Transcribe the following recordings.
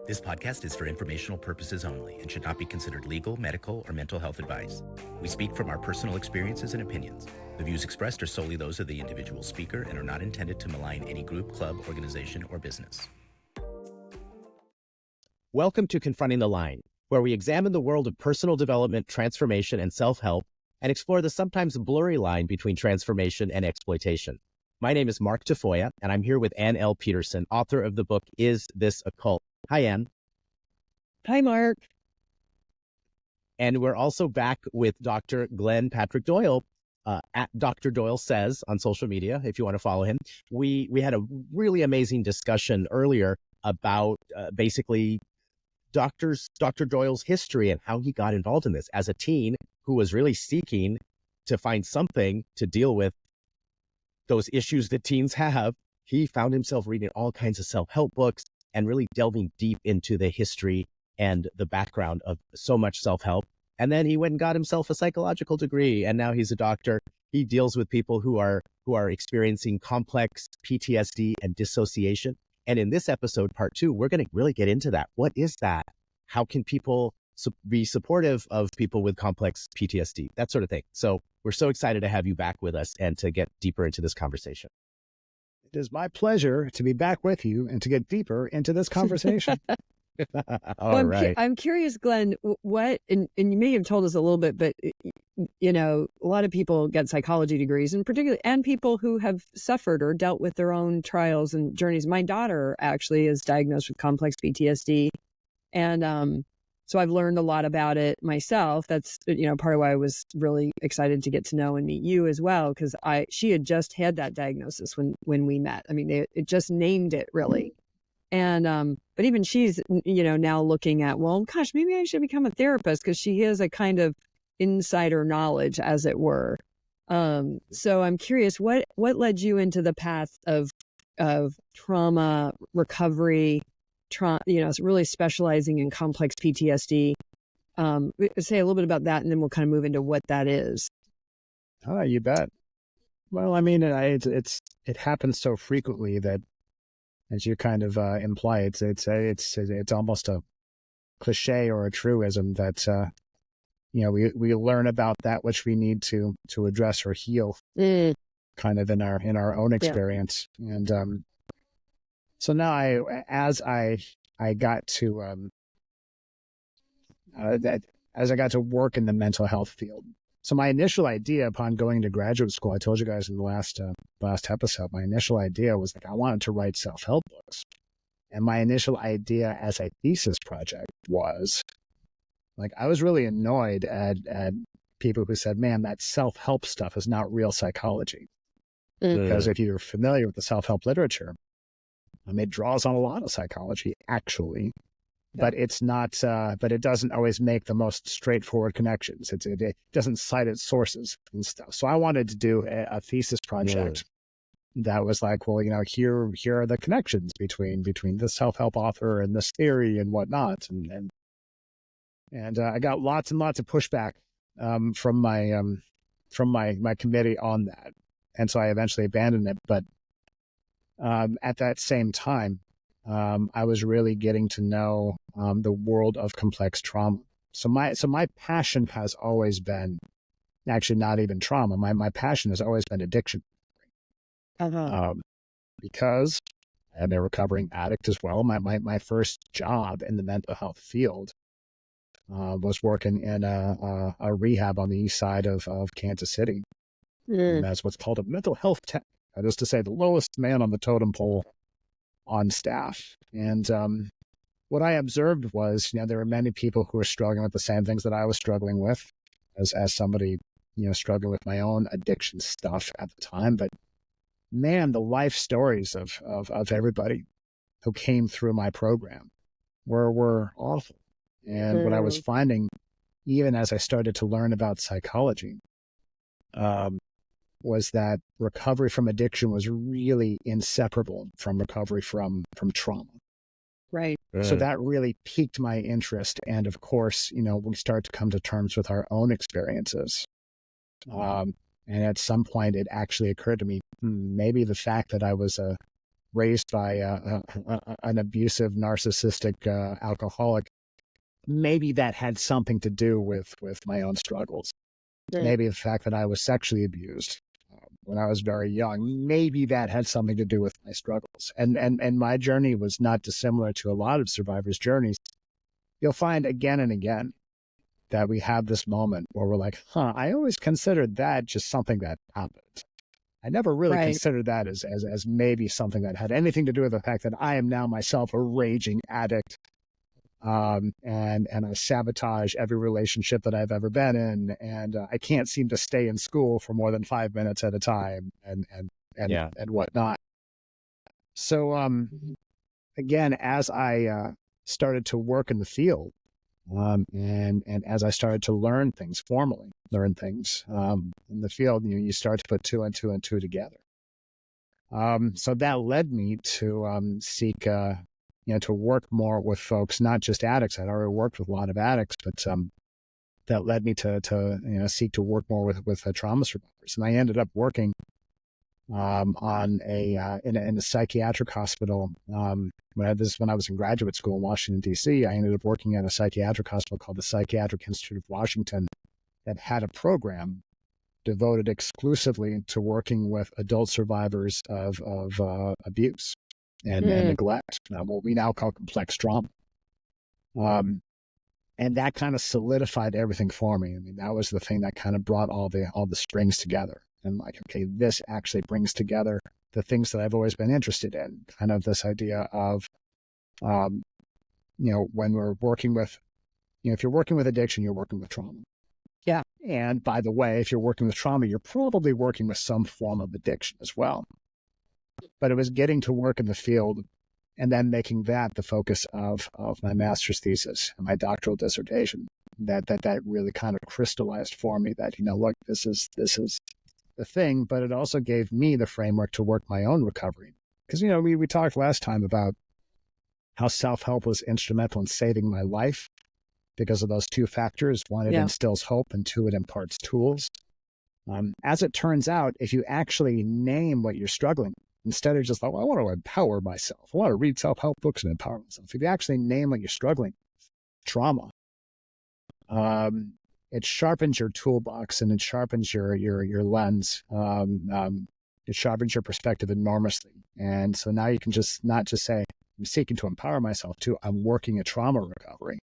This podcast is for informational purposes only and should not be considered legal, medical, or mental health advice. We speak from our personal experiences and opinions. The views expressed are solely those of the individual speaker and are not intended to malign any group, club, organization, or business. Welcome to Confronting the Line, where we examine the world of personal development, transformation, and self-help, and explore the sometimes blurry line between transformation and exploitation. My name is Mark Tafoya, and I'm here with Ann L. Peterson, author of the book, Is This a Cult? Hi, Ann. Hi, Mark. And we're also back with Dr. Glenn Patrick Doyle, at Dr. Doyle Says on social media, if you want to follow him. We had a really amazing discussion earlier about basically Dr. Doyle's history and how he got involved in this as a teen who was really seeking to find something to deal with those issues that teens have. He found himself reading all kinds of self-help books and really delving deep into the history and the background of so much self-help. And then he went and got himself a psychological degree, and now he's a doctor. He deals with people who are experiencing complex PTSD and dissociation. And in this episode, part 2, we're going to really get into that. What is that? How can people be supportive of people with complex PTSD? That sort of thing. So we're so excited to have you back with us and to get deeper into this conversation. It is my pleasure to be back with you and to get deeper into this conversation. All right. I'm curious, Glenn, what, and you may have told us a little bit, but, you know, a lot of people get psychology degrees and people who have suffered or dealt with their own trials and journeys. My daughter actually is diagnosed with complex PTSD. And so I've learned a lot about it myself. That's, you know, part of why I was really excited to get to know and meet you as well, because she had just had that diagnosis when we met. I mean, it just named it really. And but even she's, you know, now looking at, well, gosh, maybe I should become a therapist, because she has a kind of insider knowledge, as it were. So I'm curious, what led you into the path of trauma recovery, you know, really specializing in complex PTSD? Say a little bit about that, and then we'll kind of move into what that is. Oh, you bet. Well, I mean, it happens so frequently that, as you kind of imply, it's almost a cliche or a truism that you know, we learn about that which we need to address or heal, kind of in our own experience. Yeah. And so now as I got to work in the mental health field. So my initial idea upon going to graduate school, I told you guys in the last episode, my initial idea was like I wanted to write self-help books. And my initial idea as a thesis project was like, I was really annoyed at people who said, man, that self-help stuff is not real psychology. Because if you're familiar with the self-help literature, it draws on a lot of psychology, actually. But it's not, but it doesn't always make the most straightforward connections. It doesn't cite its sources and stuff. So I wanted to do a thesis project that was like, well, you know, here are the connections between the self-help author and this theory and whatnot. And I got lots and lots of pushback from my committee on that. And so I eventually abandoned it. But at that same time, I was really getting to know the world of complex trauma. So my passion has always been actually not even trauma. My passion has always been addiction. Because I'm a recovering addict as well. My first job in the mental health field was working in a rehab on the east side of Kansas City. And that's what's called a mental health tech. That is to say, the lowest man on the totem pole on staff. And what I observed was, you know, there were many people who were struggling with the same things that I was struggling with as somebody, you know, struggling with my own addiction stuff at the time. But man, the life stories of everybody who came through my program were awful. And what I was finding, even as I started to learn about psychology, was that recovery from addiction was really inseparable from recovery from trauma. Right. So that really piqued my interest. And of course, you know, we start to come to terms with our own experiences. And at some point, it actually occurred to me, maybe the fact that I was raised by an abusive, narcissistic alcoholic, maybe that had something to do with my own struggles. Right. Maybe the fact that I was sexually abused when I was very young, maybe that had something to do with my struggles. And my journey was not dissimilar to a lot of survivors' journeys. You'll find again and again that we have this moment where we're like, I always considered that just something that happened. I never really Right. considered that as maybe something that had anything to do with the fact that I am now myself a raging addict. And I sabotage every relationship that I've ever been in, and I can't seem to stay in school for more than 5 minutes at a time, and whatnot. So again, as I started to work in the field, and as I started to learn things formally, in the field, you start to put two and two together. So that led me to seek to work more with folks, not just addicts. I'd already worked with a lot of addicts, but that led me to seek to work more with trauma survivors. And I ended up working in a psychiatric hospital. When I was in graduate school in Washington, D.C., I ended up working at a psychiatric hospital called the Psychiatric Institute of Washington that had a program devoted exclusively to working with adult survivors of abuse and neglect, what we now call complex trauma. And that kind of solidified everything for me. I mean, that was the thing that kind of brought all the strings together. And like, okay, this actually brings together the things that I've always been interested in. Kind of this idea of, when we're working with, if you're working with addiction, you're working with trauma. Yeah. And by the way, if you're working with trauma, you're probably working with some form of addiction as well. But it was getting to work in the field and then making that the focus of my master's thesis and my doctoral dissertation that really kind of crystallized for me that, look, this is the thing, but it also gave me the framework to work my own recovery. Because, we talked last time about how self-help was instrumental in saving my life because of those two factors. One, it instills hope, and two, it imparts tools. As it turns out, if you actually name what you're struggling, instead of just like, I want to empower myself, I want to read self-help books and empower myself. If you actually name what you're struggling, trauma, it sharpens your toolbox and it sharpens your lens. It sharpens your perspective enormously. And so now you can just not just say, I'm seeking to empower myself too, I'm working at trauma recovery.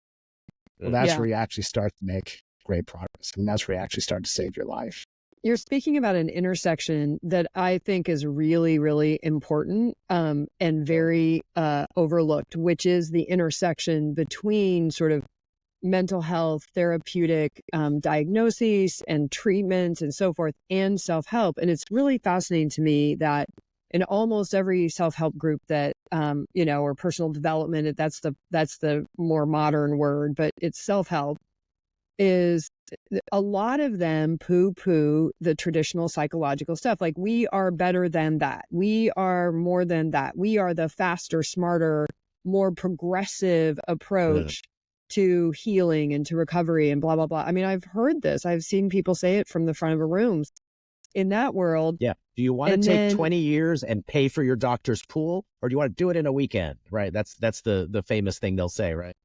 Well, that's where you actually start to make great progress. And that's where you actually start to save your life. You're speaking about an intersection that I think is really, really important and very overlooked, which is the intersection between sort of mental health, therapeutic diagnoses and treatments and so forth, and self-help. And it's really fascinating to me that in almost every self-help group that, or personal development, that's the more modern word, but it's self-help, is a lot of them poo-poo the traditional psychological stuff. Like, we are better than that. We are more than that. We are the faster, smarter, more progressive approach to healing and to recovery and blah, blah, blah. I mean, I've heard this. I've seen people say it from the front of a room in that world. Yeah. Do you want to take 20 years and pay for your doctor's pool, or do you want to do it in a weekend? Right. That's the famous thing they'll say, right?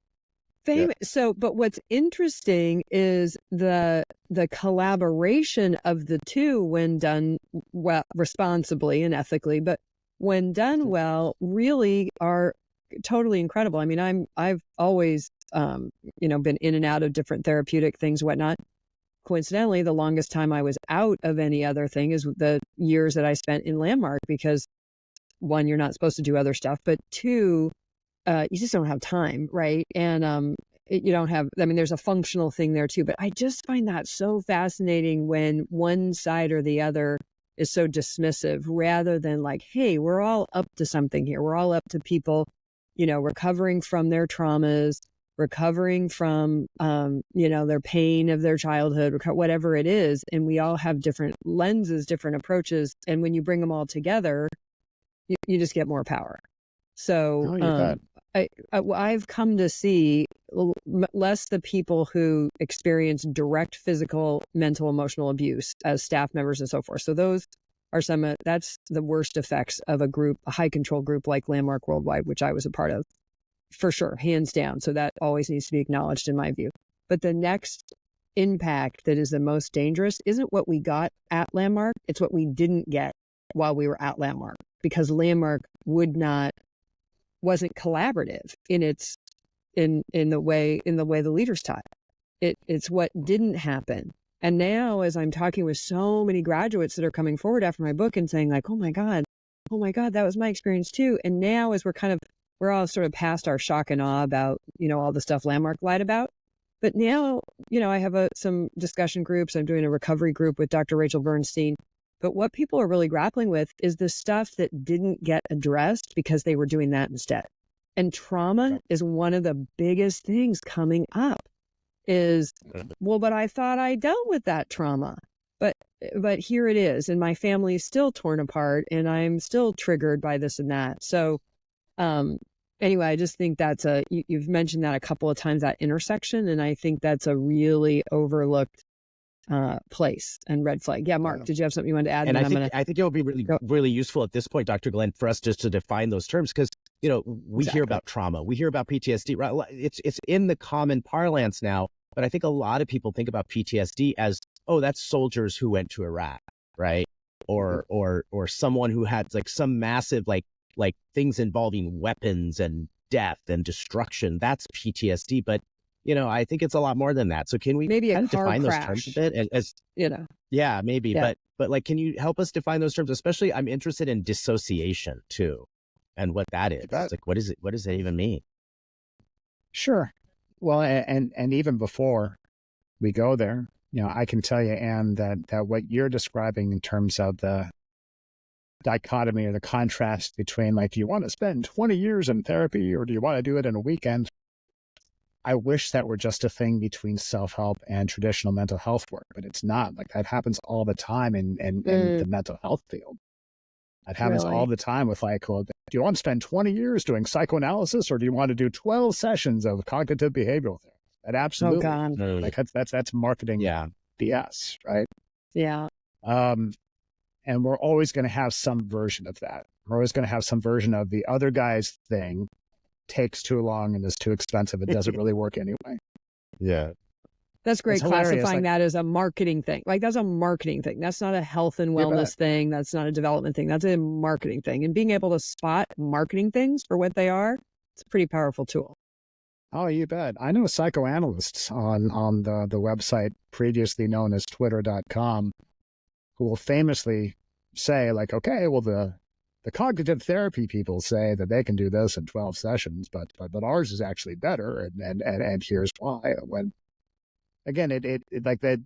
So, but what's interesting is the collaboration of the two, when done well, responsibly and ethically, but when done well, really are totally incredible. I mean, I've always, been in and out of different therapeutic things, whatnot. Coincidentally, the longest time I was out of any other thing is the years that I spent in Landmark, because one, you're not supposed to do other stuff, but two, you just don't have time, right? And you don't have, there's a functional thing there too, but I just find that so fascinating when one side or the other is so dismissive, rather than like, hey, we're all up to something here. We're all up to people, recovering from their traumas, recovering from, their pain of their childhood, whatever it is. And we all have different lenses, different approaches. And when you bring them all together, you just get more power. So I've come to see less the people who experience direct physical, mental, emotional abuse as staff members and so forth. So those that's the worst effects of a high control group like Landmark Worldwide, which I was a part of, for sure, hands down. So that always needs to be acknowledged in my view. But the next impact that is the most dangerous isn't what we got at Landmark. It's what we didn't get while we were at Landmark, because Landmark wasn't collaborative in the way the leaders taught. It's what didn't happen. And now, as I'm talking with so many graduates that are coming forward after my book and saying like, oh my God, that was my experience too. And now as we're all sort of past our shock and awe about, all the stuff Landmark lied about. But now, I have some discussion groups. I'm doing a recovery group with Dr. Rachel Bernstein. But what people are really grappling with is the stuff that didn't get addressed because they were doing that instead. And trauma is one of the biggest things coming up. But I thought I dealt with that trauma. But here it is, and my family is still torn apart, and I'm still triggered by this and that. So, anyway, I just think you've mentioned that a couple of times, that intersection, and I think that's a really overlooked place and red flag. Yeah, Mark, did you have something you wanted to add? And I think it would be really useful at this point, Dr. Glenn, for us just to define those terms, because we hear about trauma, we hear about PTSD, right? It's in the common parlance now, but I think a lot of people think about PTSD as, oh, that's soldiers who went to Iraq, right? Or someone who had like some massive like things involving weapons and death and destruction. That's PTSD, but I think it's a lot more than that. So can we maybe kind of define crash, those terms a bit? Yeah, maybe. Yeah. But like, can you help us define those terms? Especially, I'm interested in dissociation too, and what that is. It's like, what is it? What does it even mean? Sure. Well, and even before we go there, I can tell you, Anne, that what you're describing in terms of the dichotomy or the contrast between, like, do you want to spend 20 years in therapy or do you want to do it in a weekend? I wish that were just a thing between self-help and traditional mental health work, but it's not. Like, that happens all the time in the mental health field. That happens all the time with, like, well, do you want to spend 20 years doing psychoanalysis or do you want to do 12 sessions of cognitive behavioral therapy? That absolutely. Oh, God. Like, that's marketing BS, right? Yeah. And we're always going to have some version of that. We're always going to have some version of the other guy's thing takes too long and is too expensive. It doesn't really work anyway. Yeah. That's great. Classifying that as a marketing thing. Like, that's a marketing thing. That's not a health and wellness thing. That's not a development thing. That's a marketing thing. And being able to spot marketing things for what they are, it's a pretty powerful tool. Oh, you bet. I know psychoanalysts on the website previously known as twitter.com who will famously say, like, okay, well, the cognitive therapy people say that they can do this in 12 sessions, but ours is actually better. And here's why. When, again, it like that,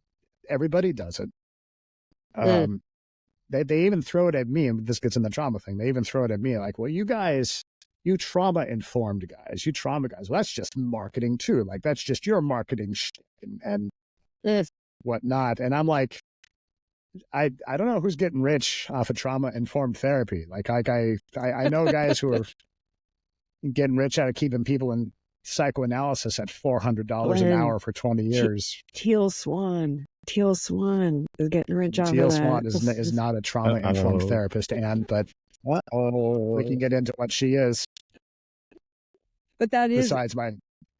everybody does it. They even throw it at me, and this gets in the trauma thing. They even throw it at me like, well, you guys, you trauma-informed guys, you trauma guys, well, that's just marketing too. Like, that's just your marketing and whatnot. And I'm like, I don't know who's getting rich off of trauma-informed therapy. Like I know guys who are getting rich out of keeping people in psychoanalysis at $400 an hour for 20 years. Teal Swan is getting rich off of that. Teal Swan is not a trauma-informed therapist, Anne, but we can get into what she is. But that is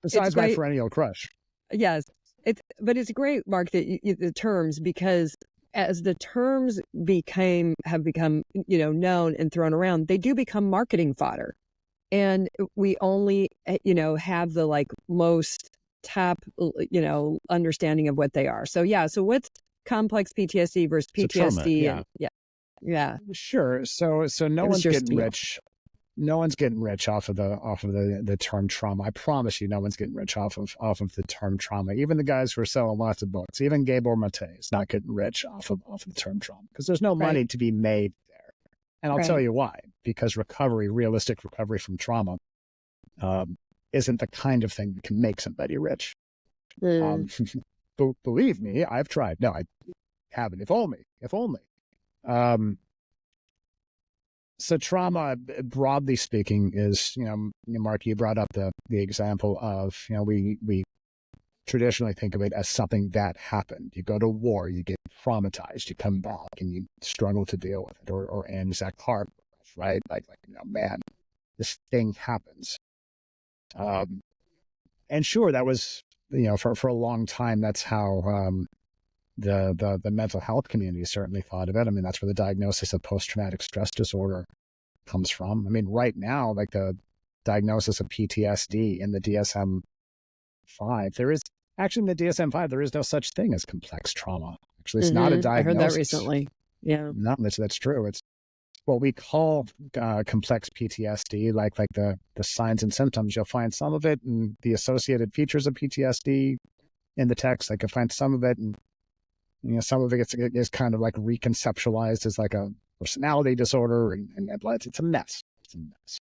besides my perennial crush. Yes, but it's great, Mark, that the terms, because as the terms have become known and thrown around, they do become marketing fodder, and we only have the most top understanding of what they are. So so what's complex PTSD versus PTSD? Trauma, yeah, sure. So no one's getting rich. No one's getting rich off of the term trauma. I promise you, no one's getting rich off of the term trauma. Even the guys who are selling lots of books, even Gabor Mate is not getting rich off of the term trauma, because there's no money to be made there. And I'll tell you why. Because realistic recovery from trauma, isn't the kind of thing that can make somebody rich. Believe me, I've tried. No, I haven't. If only. So trauma, broadly speaking, is, Mark, you brought up the example of, we traditionally think of it as something that happened. You go to war, you get traumatized, you come back and you struggle to deal with it, or Anzac Heart, right? Like, man, this thing happens. And sure, that was, for a long time, that's how the mental health community certainly thought of it. I mean, that's where the diagnosis of post-traumatic stress disorder comes from. I mean, right now, like the diagnosis of PTSD in the DSM-5, in the DSM-5, there is no such thing as complex trauma. Actually, it's not a diagnosis. I heard that recently. Yeah. No, that's true. It's what we call complex PTSD, like the signs and symptoms. You'll find some of it and the associated features of PTSD in the text. Like you'll find some of it, and some of it is kind of like reconceptualized as like a personality disorder, and it's a mess. It's a mess.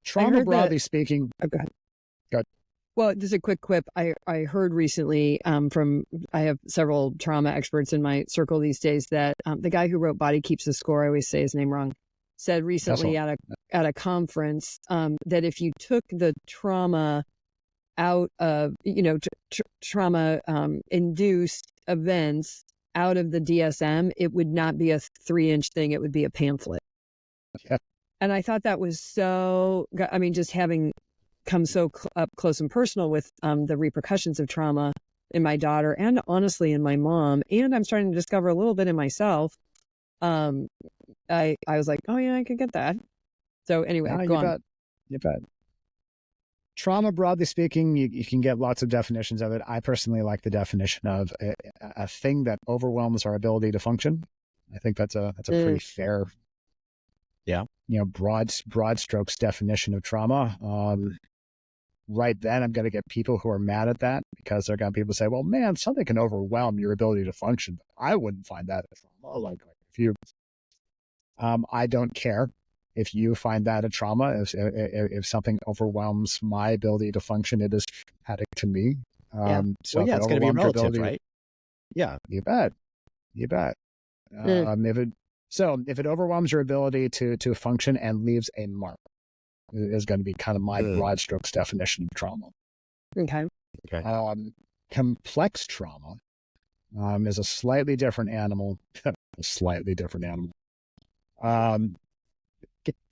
Trauma, broadly speaking. Oh, go ahead. Go ahead. Well, just a quick quip. I heard recently I have several trauma experts in my circle these days that the guy who wrote Body Keeps the Score, I always say his name wrong, said recently at a conference that if you took the trauma out of, trauma induced events out of the DSM, it would not be a 3-inch thing. It would be a pamphlet. Yeah. And I thought that was so, I mean, just having come so up close and personal with the repercussions of trauma in my daughter and honestly in my mom, and I'm starting to discover a little bit in myself. I was like, oh yeah, I could get that. So anyway, go on. You bet. Trauma, broadly speaking, you can get lots of definitions of it. I personally like the definition of a thing that overwhelms our ability to function. I think that's a pretty fair, broad strokes definition of trauma. Right then, I'm going to get people who are mad at that because they're going to people say, well, man, something can overwhelm your ability to function. I wouldn't find that a trauma. Like if you, I don't care if you find that a trauma. If something overwhelms my ability to function, it is traumatic to me. So it's going to be relative, right? Yeah. You bet. If it overwhelms your ability to function and leaves a mark, is going to be kind of my broad strokes definition of trauma. Okay. Complex trauma is a slightly different animal.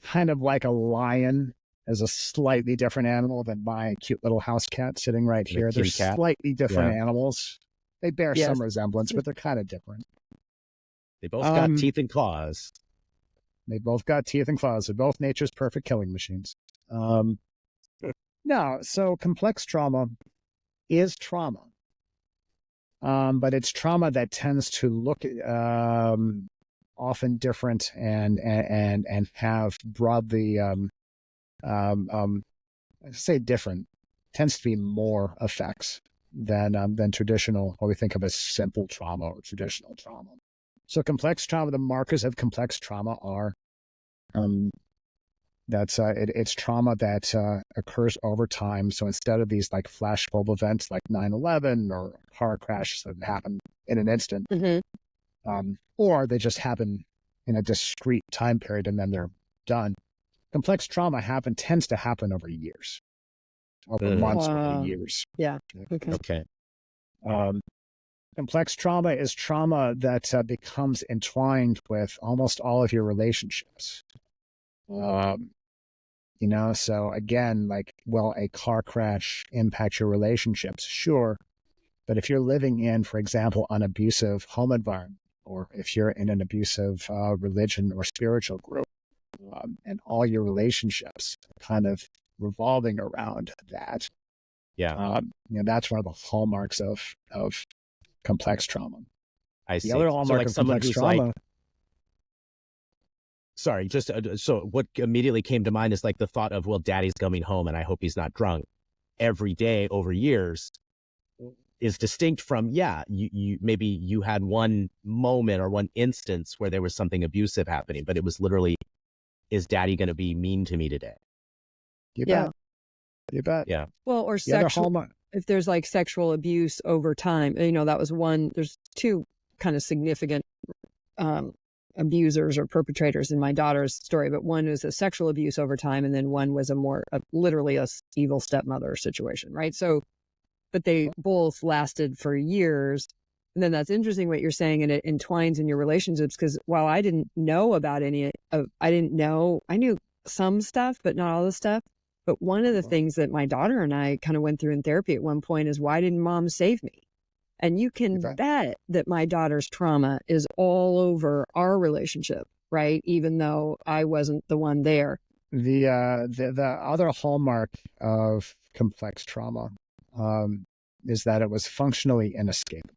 Kind of like a lion is a slightly different animal than my cute little house cat sitting right here. They're slightly different animals. They bear some resemblance, but they're kind of different. They both got teeth and claws. They both got teeth and claws. They're both nature's perfect killing machines. So complex trauma is trauma. But it's trauma that tends to look often different and have broadly say different, tends to be more effects than traditional, what we think of as simple trauma or traditional trauma. So complex trauma, the markers of complex trauma are it's trauma that occurs over time. So instead of these like flashbulb events like 9/11 or car crashes that happen in an instant, or they just happen in a discrete time period and then they're done. Complex trauma tends to happen over years, over months, over years. Yeah. Okay. Complex trauma is trauma that becomes entwined with almost all of your relationships. So again, like, will a car crash impact your relationships? Sure. But if you're living in, for example, an abusive home environment, or if you're in an abusive religion or spiritual group, and all your relationships are kind of revolving around that, that's one of the hallmarks of complex trauma. I see. The other hallmark of complex trauma. Sorry, so what immediately came to mind is like the thought of, well, daddy's coming home and I hope he's not drunk every day over years is distinct from, you maybe you had one moment or one instance where there was something abusive happening, but it was literally, is daddy going to be mean to me today? You bet. Yeah. Well, or sexual, if there's like sexual abuse over time, that was one, there's two kind of significant abusers or perpetrators in my daughter's story, but one was a sexual abuse over time, and then one was literally a evil stepmother situation, right? So, but they both lasted for years. And then that's interesting what you're saying, and it entwines in your relationships, because while I didn't know about any of, I knew some stuff, but not all the stuff. But one of the things that my daughter and I kind of went through in therapy at one point is, why didn't mom save me? And you can bet that my daughter's trauma is all over our relationship, right? Even though I wasn't the one there. The other hallmark of complex trauma is that it was functionally inescapable.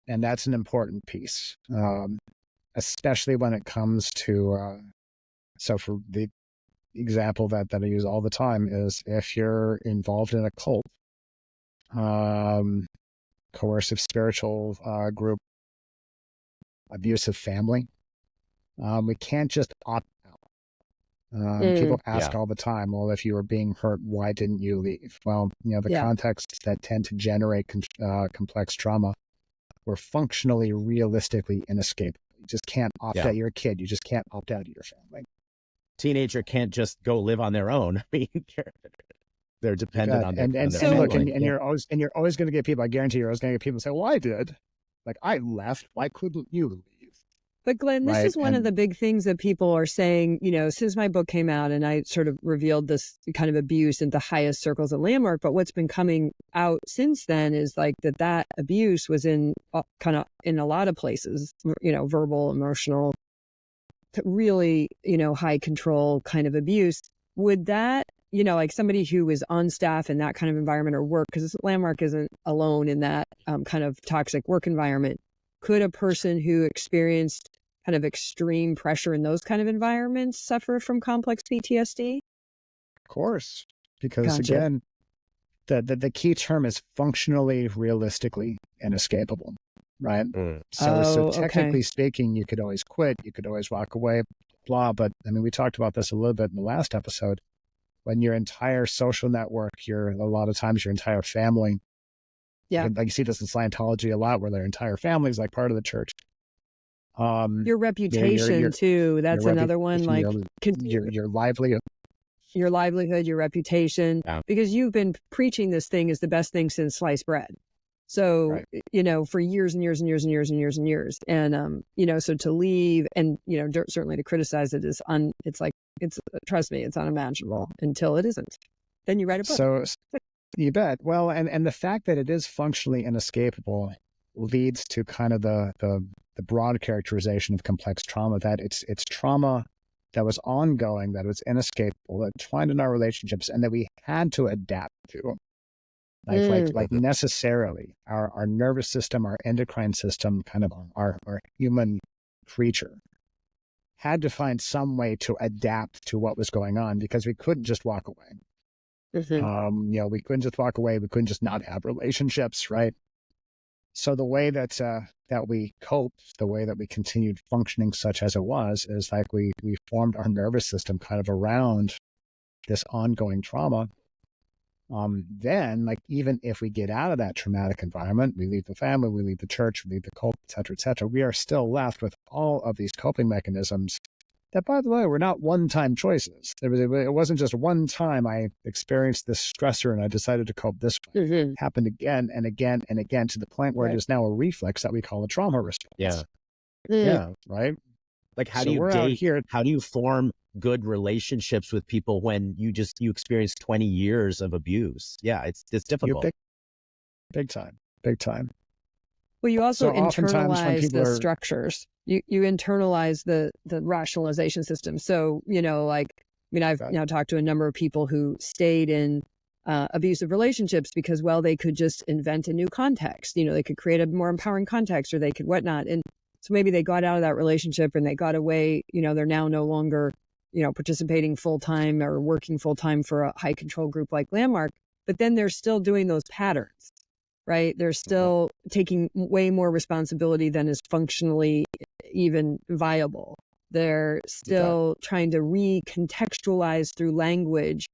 And that's an important piece, especially when it comes to, so for the example that I use all the time is, if you're involved in a cult, coercive spiritual group, abusive family, we can't just opt out. People ask all the time, well, if you were being hurt, why didn't you leave? Well, the contexts that tend to generate complex trauma were functionally, realistically inescapable. You just can't opt out. You're a kid. You just can't opt out of your family. Teenager can't just go live on their own. I mean, they're dependent on their family. And you're always going to get people. I guarantee you're always going to get people say, "Well, I did. Like, I left. Why couldn't you leave?" But Glenn, this is one of the big things that people are saying, since my book came out and I sort of revealed this kind of abuse in the highest circles at Landmark. But what's been coming out since then is like that abuse was in kind of in a lot of places, verbal, emotional, really, high control kind of abuse. Would that, like somebody who was on staff in that kind of environment or work, because Landmark isn't alone in that kind of toxic work environment, could a person who experienced kind of extreme pressure in those kind of environments suffer from complex PTSD? Of course, because again, the key term is functionally, realistically inescapable, right? So technically speaking, you could always quit, you could always walk away, blah. But I mean, we talked about this a little bit in the last episode. When your entire social network, a lot of times your entire family, like you see this in Scientology a lot, where their entire family is like part of the church. Your reputation too. That's another one. Like your livelihood. Your livelihood, your reputation, because you've been preaching this thing is the best thing since sliced bread. So, for years and years and years and years and years and years. And, so to leave and, certainly to criticize it is trust me, it's unimaginable until it isn't. Then you write a book. So you bet. Well, and the fact that it is functionally inescapable leads to kind of the broad characterization of complex trauma, that it's trauma that was ongoing, that was inescapable, that twined in our relationships, and that we had to adapt to. Like necessarily, our nervous system, our endocrine system, kind of our human creature, had to find some way to adapt to what was going on, because we couldn't just walk away. We couldn't just walk away. We couldn't just not have relationships, right? So the way that we coped, the way that we continued functioning such as it was, is like we formed our nervous system kind of around this ongoing trauma. Then, like, even if we get out of that traumatic environment, we leave the family, we leave the church, we leave the cult, et cetera, we are still left with all of these coping mechanisms that, by the way, were not one-time choices. It wasn't just one time I experienced this stressor and I decided to cope this way. It happened again and again and again, to the point where it is now a reflex that we call a trauma response. Yeah. Right? Like, how do you date? How do you form good relationships with people when you experience 20 years of abuse? Yeah, it's difficult. Big time. Well, you also internalize the structures. You internalize the rationalization system. So, I've now talked to a number of people who stayed in abusive relationships because, they could just invent a new context. They could create a more empowering context, or they could whatnot. And so maybe they got out of that relationship and they got away. They're now no longer, participating full-time or working full-time for a high control group like Landmark, but then they're still doing those patterns, right? They're still taking way more responsibility than is functionally even viable. They're still trying to recontextualize through language,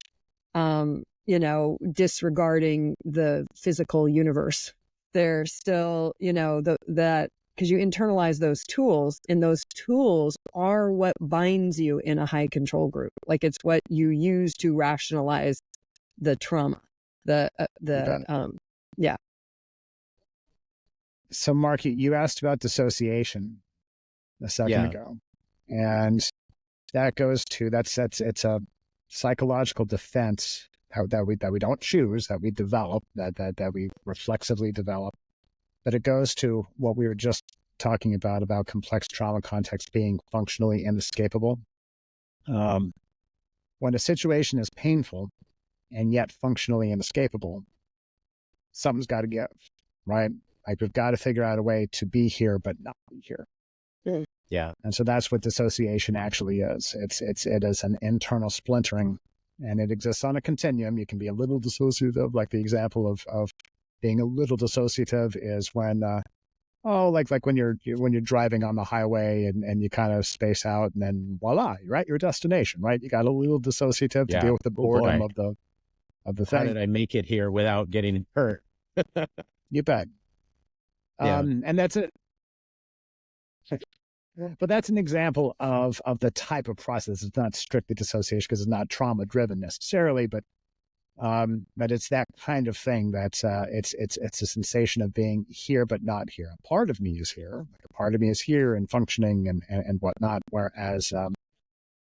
disregarding the physical universe. They're still, that because you internalize those tools, and those tools are what binds you in a high control group. Like it's what you use to rationalize the trauma. Yeah. So, Mark, you asked about dissociation a second ago, and that goes to it's a psychological defense that we don't choose, that we develop, that we reflexively develop. But it goes to what we were just talking about complex trauma context being functionally inescapable. When a situation is painful and yet functionally inescapable, something's got to give, right? Like we've got to figure out a way to be here but not be here. Yeah. And so that's what dissociation actually is. It is an internal splintering, and it exists on a continuum. You can be a little dissociative, like the example of being a little dissociative is when like when you're driving on the highway and you kind of space out, and then voila, you're at your destination, right? You got a little dissociative to deal with the boredom of the thing. How did I make it here without getting hurt? You bet. And that's it. But that's an example of the type of process. It's not strictly dissociation because it's not trauma driven necessarily, but it's that kind of thing that it's a sensation of being here but not here. A part of me is here, a part of me is here and functioning and whatnot. Whereas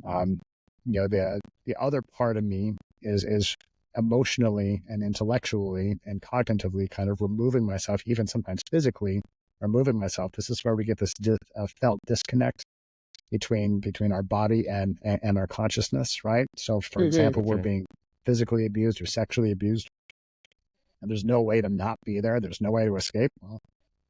the other part of me is emotionally and intellectually and cognitively kind of removing myself, even sometimes physically removing myself. This is where we get this felt disconnect between our body and our consciousness, right? So, for example, we're being physically abused or sexually abused, and there's no way to not be there. There's no way to escape. Well,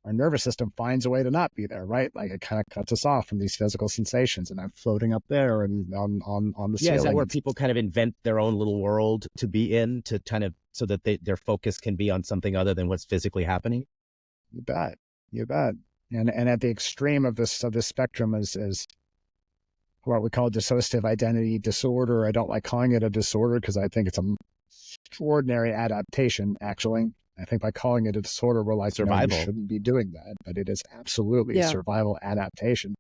our nervous system finds a way to not be there, right? Like it kind of cuts us off from these physical sensations, and I'm floating up there and on the ceiling. Is that where people kind of invent their own little world to be in, to kind of so that their focus can be on something other than what's physically happening? You bet. And at the extreme of this spectrum is what we call dissociative identity disorder. I don't like calling it a disorder because I think it's an extraordinary adaptation, actually. I think by calling it a disorder, we're like, survival. No, you shouldn't be doing that. But it is absolutely a survival adaptation.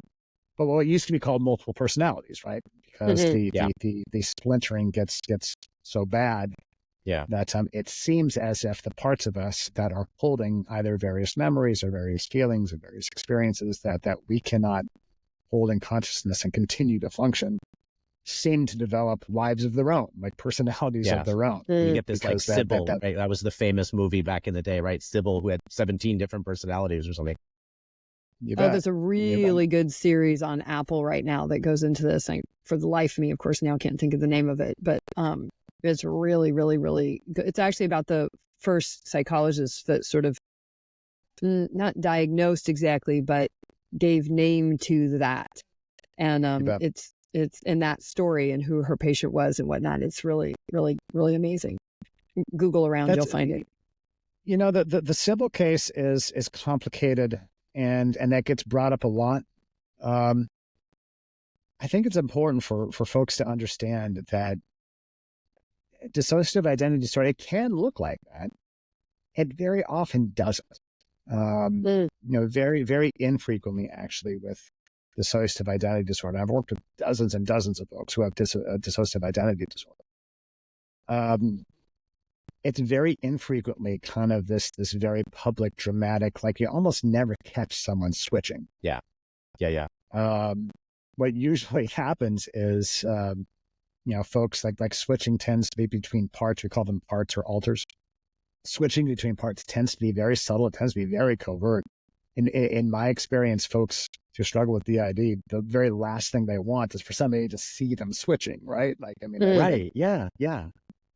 But what used to be called multiple personalities, right? Because the splintering gets so bad that it seems as if the parts of us that are holding either various memories or various feelings or various experiences that we cannot hold in consciousness and continue to function seem to develop lives of their own, like personalities of their own. You get this like Sybil, right? That was the famous movie back in the day, right? Sybil, who had 17 different personalities or something. There's a really good series on Apple right now that goes into this. For the life of me, of course, now can't think of the name of it, but it's really, really, really good. It's actually about the first psychologists that sort of not diagnosed exactly, but gave name to that. And it's in that story and who her patient was and whatnot. It's really, really, really amazing. Google around, you'll find it. You know, the Sybil case is complicated and that gets brought up a lot. I think it's important for folks to understand that dissociative identity disorder, it can look like that. It very often doesn't. Very, very infrequently, actually, with dissociative identity disorder. I've worked with dozens and dozens of folks who have dissociative identity disorder. It's very infrequently kind of this very public, dramatic, like you almost never catch someone switching. Yeah. What usually happens is, folks like switching tends to be between parts. We call them parts or alters. Switching between parts tends to be very subtle. It tends to be very covert. In my experience, folks who struggle with DID, the very last thing they want is for somebody to see them switching, right? Like, I mean, right. Yeah.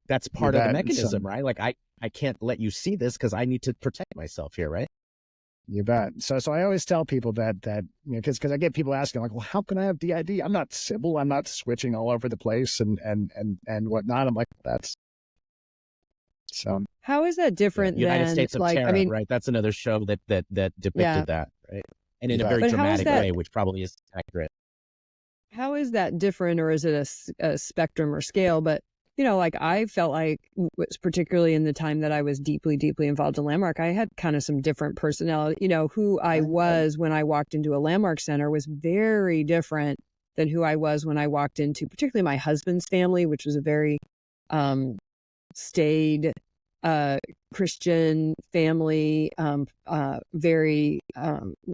That's part of the mechanism, right? Like I can't let you see this because I need to protect myself here, right? You bet. So I always tell people that because I get people asking like, well, how can I have DID? I'm not Sybil. I'm not switching all over the place and whatnot. I'm like, that's so. How is that different United than States of Terror, right? That's another show that depicted that, right? And in a very dramatic way, which probably is accurate. How is that different, or is it a spectrum or scale? But like I felt like, particularly in the time that I was deeply, deeply involved in Landmark, I had kind of some different personality. Who I was when I walked into a Landmark center was very different than who I was when I walked into particularly my husband's family, which was a very staid Christian family. Very,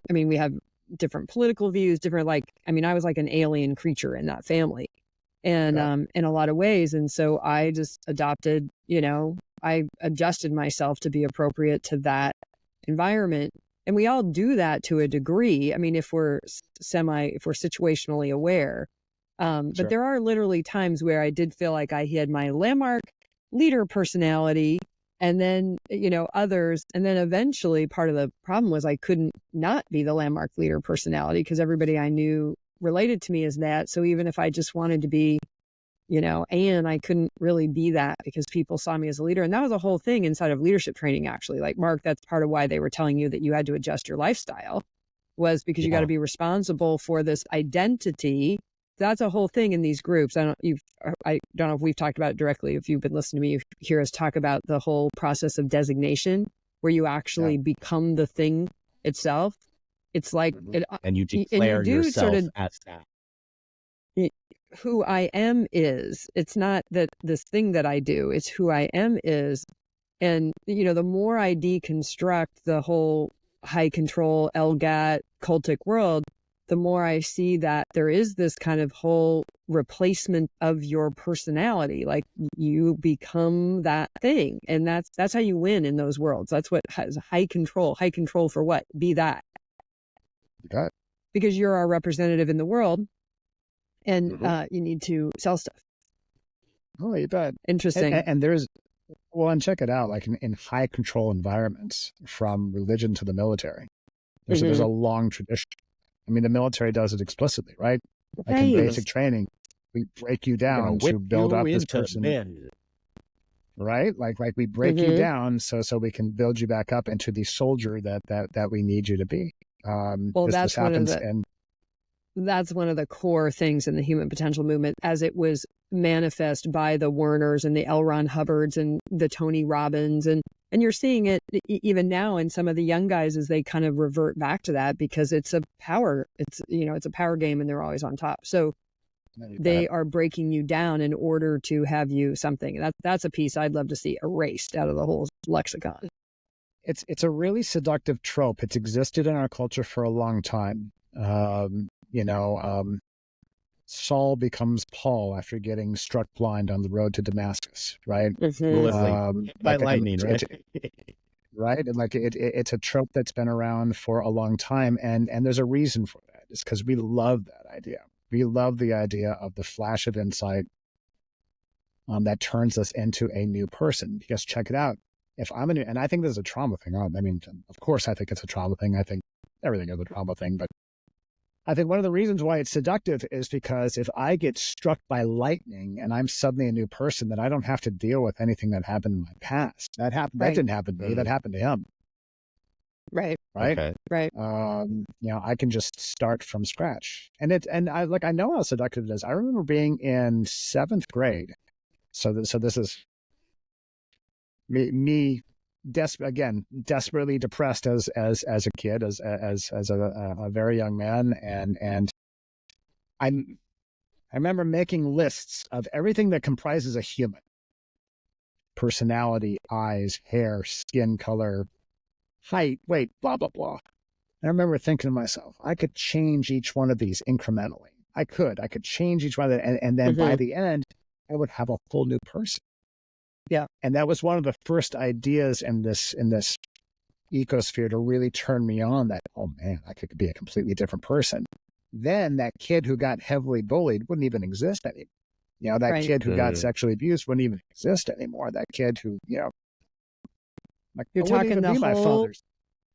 we have different political views, I was like an alien creature in that family. And in a lot of ways. And so I just adopted, I adjusted myself to be appropriate to that environment. And we all do that to a degree. If we're situationally aware. But there are literally times where I did feel like I had my Landmark leader personality and then, others. And then eventually part of the problem was I couldn't not be the Landmark leader personality because everybody I knew related to me as that. So even if I just wanted to be, Anne, I couldn't really be that because people saw me as a leader. And that was a whole thing inside of leadership training, actually. Like, Mark, that's part of why they were telling you that you had to adjust your lifestyle, was because you got to be responsible for this identity. That's a whole thing in these groups. I don't know if we've talked about it directly. If you've been listening to me, you hear us talk about the whole process of designation, where you actually become the thing itself. It's like, and you declare yourself as that. Who I am is. It's not that this thing that I do. It's who I am is. And, the more I deconstruct the whole high control, LGAT, cultic world, the more I see that there is this kind of whole replacement of your personality. Like, you become that thing. And that's how you win in those worlds. That's what has high control. High control for what? Be that. Because you're our representative in the world, and you need to sell stuff. Oh, you bet. Interesting. And there's, and check it out, like in high control environments, from religion to the military, there's a long tradition. The military does it explicitly, right? Like in basic training, we break you down to build up this person. Right? Like we break you down so we can build you back up into the soldier that we need you to be. That's one of the core things in the human potential movement, as it was manifest by the Werners and the L. Ron Hubbards and the Tony Robbins. And you're seeing it even now in some of the young guys as they kind of revert back to that, because it's a power game and they're always on top. So they are breaking you down in order to have you something. That's a piece I'd love to see erased out of the whole lexicon. It's a really seductive trope. It's existed in our culture for a long time. Saul becomes Paul after getting struck blind on the road to Damascus, right? By lightning, right? Right? And it's a trope that's been around for a long time. And there's a reason for that. It's because we love that idea. We love the idea of the flash of insight that turns us into a new person. Because check it out. If I'm and I think this is a trauma thing. Of course, I think it's a trauma thing. I think everything is a trauma thing. But I think one of the reasons why it's seductive is because if I get struck by lightning and I'm suddenly a new person, then I don't have to deal with anything that happened in my past. That didn't happen to me. That happened to him. Right. Okay. Right. I can just start from scratch. And I know how seductive it is. I remember being in 7th grade. So this is me desperately depressed as a kid, as a very young man, and I remember making lists of everything that comprises a human: personality, eyes, hair, skin color, height, weight, blah blah blah. And I remember thinking to myself, I could change each one of these incrementally. I could change each one of them, and then by the end, I would have a whole new person. Yeah. And that was one of the first ideas in this ecosphere to really turn me on, that, oh man, I could be a completely different person. Then that kid who got heavily bullied wouldn't even exist anymore. That kid who got sexually abused wouldn't even exist anymore. That kid who, you're talking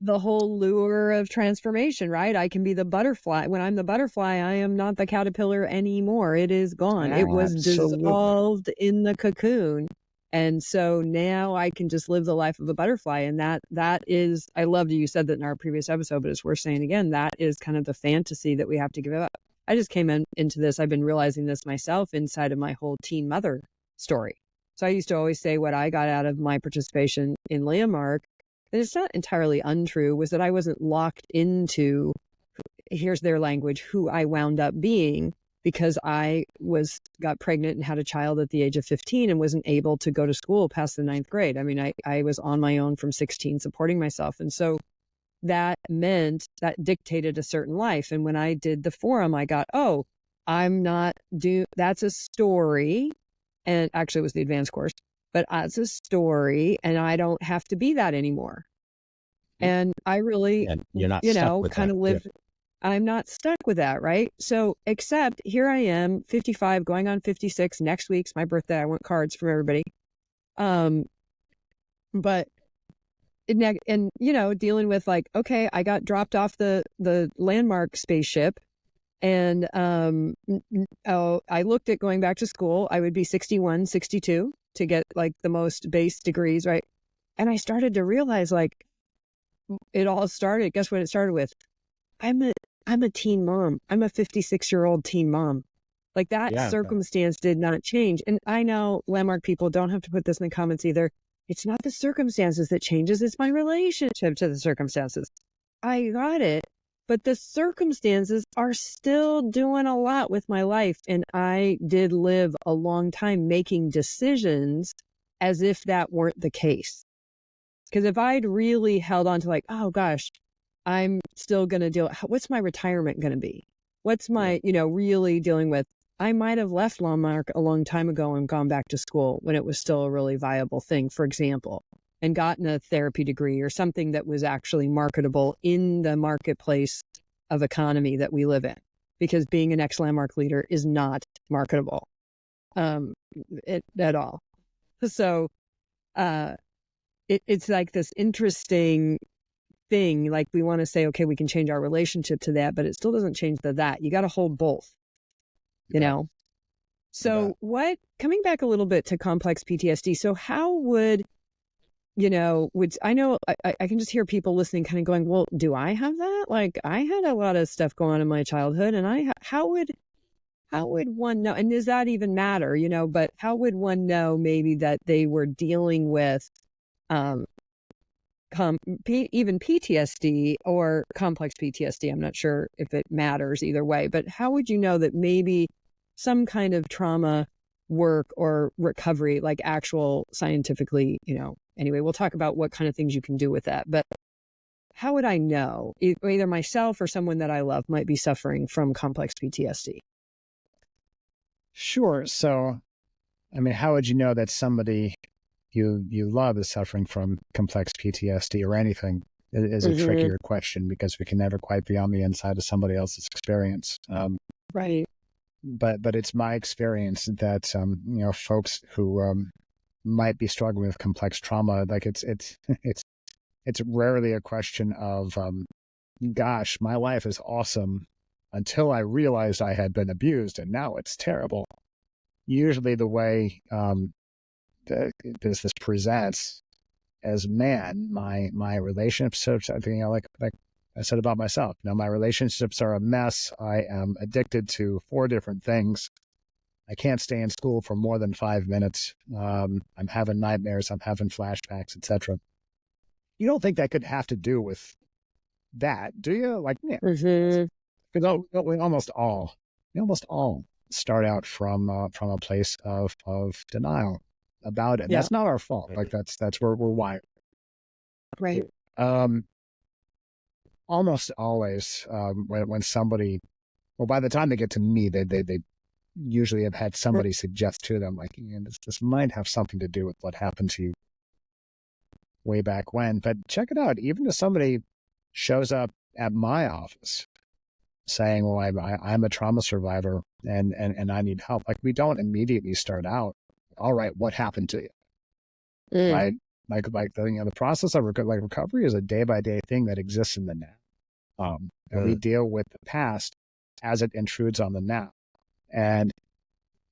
the whole lure of transformation, right? I can be the butterfly. When I'm the butterfly, I am not the caterpillar anymore. It is gone. It was dissolved in the cocoon. And so now I can just live the life of a butterfly. And that is, I loved you said that in our previous episode, but it's worth saying again, that is kind of the fantasy that we have to give up. I just came into this. I've been realizing this myself inside of my whole teen mother story. So I used to always say what I got out of my participation in Landmark, and it's not entirely untrue, was that I wasn't locked into, here's their language, who I wound up being, because I got pregnant and had a child at the age of 15 and wasn't able to go to school past the 9th grade. I mean, I was on my own from 16 supporting myself. And so that meant that dictated a certain life. And when I did the forum, I got, oh, that's a story. And actually it was the advanced course, but it's a story and I don't have to be that anymore. And I really, And you're not stuck with kind that. of live. Yeah. I'm not stuck with that, right? So, except here I am, 55, going on 56. Next week's my birthday. I want cards from everybody. But and dealing with like, okay, I got dropped off the Landmark spaceship, and I looked at going back to school. I would be 61, 62 to get like the most base degrees, right? And I started to realize like it all started. Guess what it started with? I'm a teen mom. I'm a 56-year-old teen mom. Like that circumstance did not change. And I know Landmark people don't have to put this in the comments either. It's not the circumstances that changes. It's my relationship to the circumstances. I got it. But the circumstances are still doing a lot with my life. And I did live a long time making decisions as if that weren't the case. Because if I'd really held on to like, oh gosh, I'm still going to deal, what's my retirement going to be? What's my, really dealing with? I might have left Landmark a long time ago and gone back to school when it was still a really viable thing, for example, and gotten a therapy degree or something that was actually marketable in the marketplace of economy that we live in, because being an ex-Landmark leader is not marketable at all. So it's like this interesting thing. Like we want to say, okay, we can change our relationship to that, but it still doesn't change that. You got to hold both, you know? So coming back a little bit to complex PTSD. So how would, I know I can just hear people listening kind of going, well, do I have that? Like I had a lot of stuff going on in my childhood, and how would one know? And does that even matter? But how would one know maybe that they were dealing with, even PTSD or complex PTSD? I'm not sure if it matters either way, but how would you know that maybe some kind of trauma work or recovery, like actual scientifically, anyway, we'll talk about what kind of things you can do with that. But how would I know either myself or someone that I love might be suffering from complex PTSD? Sure. So, I mean, how would you know that somebody you love is suffering from complex PTSD or anything? It is a trickier question because we can never quite be on the inside of somebody else's experience. Right. But it's my experience that folks who might be struggling with complex trauma, like it's rarely a question of gosh, my life is awesome until I realized I had been abused and now it's terrible. Usually the way this presents as man, my relationships, like I said about myself, my relationships are a mess. I am addicted to 4 different things. I can't stay in school for more than 5 minutes. I'm having nightmares. I'm having flashbacks, etc. You don't think that could have to do with that, do you? Like, because we almost all start out from a place of denial about it. Yeah. That's not our fault. Like that's where we're wired. Right. Almost always, when somebody, well, by the time they get to me, they usually have had somebody suggest to them, like, this might have something to do with what happened to you way back when. But check it out. Even if somebody shows up at my office saying, well, I'm a trauma survivor and I need help. Like, we don't immediately start out, all right, what happened to you? Right? Like the process of recovery is a day-by-day thing that exists in the now. And we deal with the past as it intrudes on the now. And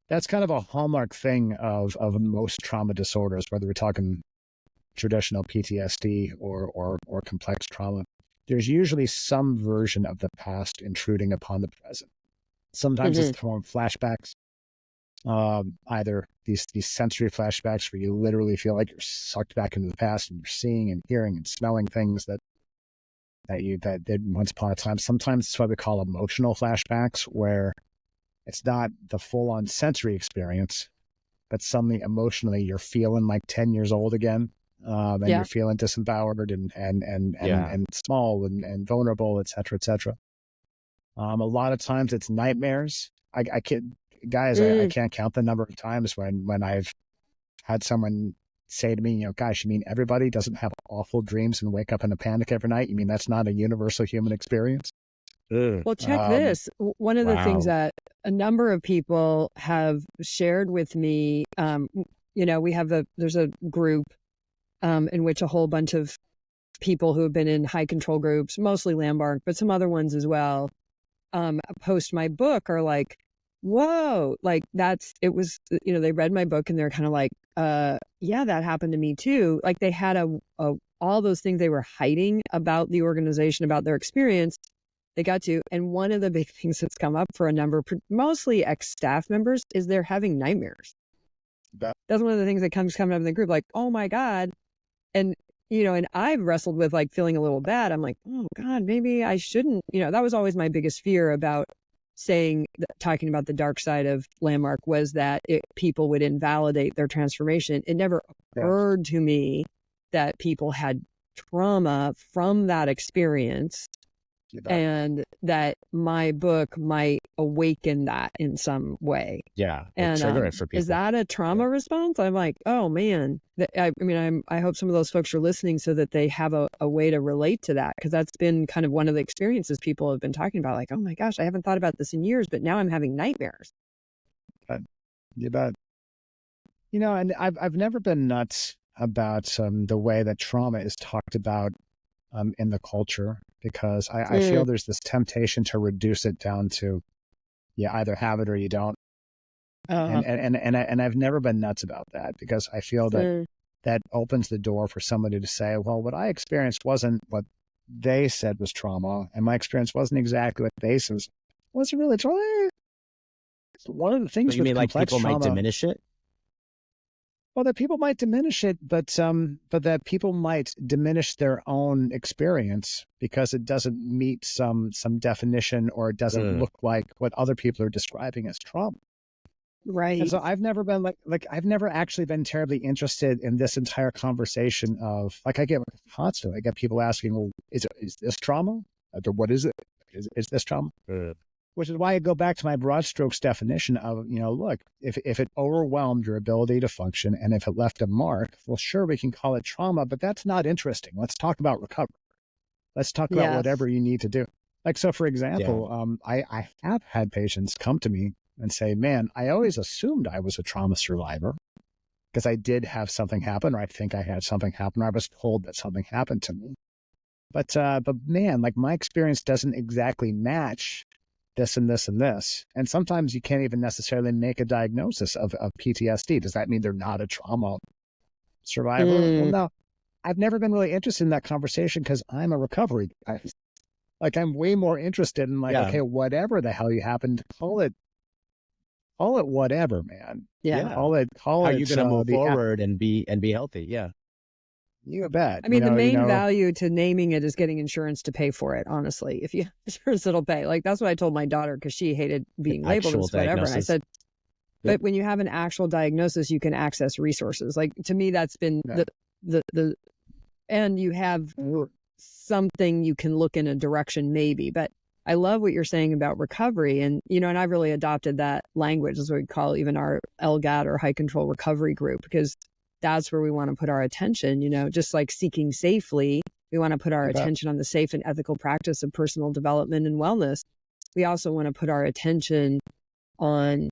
that's kind of a hallmark thing of most trauma disorders, whether we're talking traditional PTSD or complex trauma. There's usually some version of the past intruding upon the present. Sometimes it's from flashbacks. either these sensory flashbacks where you literally feel like you're sucked back into the past and you're seeing and hearing and smelling things that did once upon a time. Sometimes it's what we call emotional flashbacks, where it's not the full-on sensory experience, but suddenly emotionally you're feeling like 10 years old again, and you're feeling disempowered and small and vulnerable, et cetera, et cetera. A lot of times it's nightmares. I can't, guys, I can't count the number of times when I've had someone say to me, you know, gosh, you mean everybody doesn't have awful dreams and wake up in a panic every night? You mean that's not a universal human experience? Well, check this. One of the things that a number of people have shared with me, you know, there's a group in which a whole bunch of people who have been in high control groups, mostly Landmark, but some other ones as well, post my book are like, whoa, like it was, you know, they read my book and they're kind of like, yeah, that happened to me too. Like they had all those things they were hiding about the organization, about their experience, they got to. And one of the big things that's come up for a number, mostly ex-staff members, is they're having nightmares. That's one of the things that coming up in the group, like, oh my God. And, you know, and I've wrestled with like feeling a little bad. I'm like, oh God, maybe I shouldn't, you know, that was always my biggest fear about talking about the dark side of Landmark, was that people would invalidate their transformation. It never occurred to me that people had trauma from that experience, and that my book might awaken that in some way. Yeah. And trigger it for people. Is that a trauma response? I'm like, oh man. I mean, I hope some of those folks are listening so that they have a way to relate to that, because that's been kind of one of the experiences people have been talking about. Like, oh my gosh, I haven't thought about this in years, but now I'm having nightmares. You bet. You know, and I've never been nuts about the way that trauma is talked about in the culture, because I feel there's this temptation to reduce it down to you either have it or you don't. And I've never been nuts about that, because I feel that opens the door for somebody to say, well, what I experienced wasn't what they said was trauma, and my experience wasn't exactly what they said was really trauma. One of the things you with mean like people trauma, might diminish it? well, that people might diminish it, but that people might diminish their own experience because it doesn't meet some definition, or it doesn't look like what other people are describing as trauma. Right. And so I've never been like I've never actually been terribly interested in this entire conversation of, like, I get constantly, I get people asking, well, is this trauma? What is it? Is this trauma? Which is why I go back to my broad strokes definition of, you know, look, if it overwhelmed your ability to function and if it left a mark, well, sure, we can call it trauma, but that's not interesting. Let's talk about recovery. Let's talk about whatever you need to do. Like, so for example, I have had patients come to me and say, man, I always assumed I was a trauma survivor because I did have something happen, or I think I had something happen, or I was told that something happened to me. But man, like, my experience doesn't exactly match this and this and this. And sometimes you can't even necessarily make a diagnosis of PTSD. Does that mean they're not a trauma survivor? Well, no, I've never been really interested in that conversation, because I'm a recovery guy. Like, I'm way more interested in, like, okay, whatever the hell you happened, call it whatever, man. Yeah. Call it. How are you going to move forward and be healthy? Yeah. You bet. I mean, the main value to naming it is getting insurance to pay for it, honestly. If you have insurance, it'll pay. Like, that's what I told my daughter, because she hated being labeled as whatever. And I said, but when you have an actual diagnosis, you can access resources. Like, to me, that's been the and you have something you can look in a direction maybe. But I love what you're saying about recovery. And, you know, and I've really adopted that language, as we call even our LGAT, or high control recovery group, because that's where we want to put our attention. You know, just like seeking safely, we want to put our attention on the safe and ethical practice of personal development and wellness. We also want to put our attention on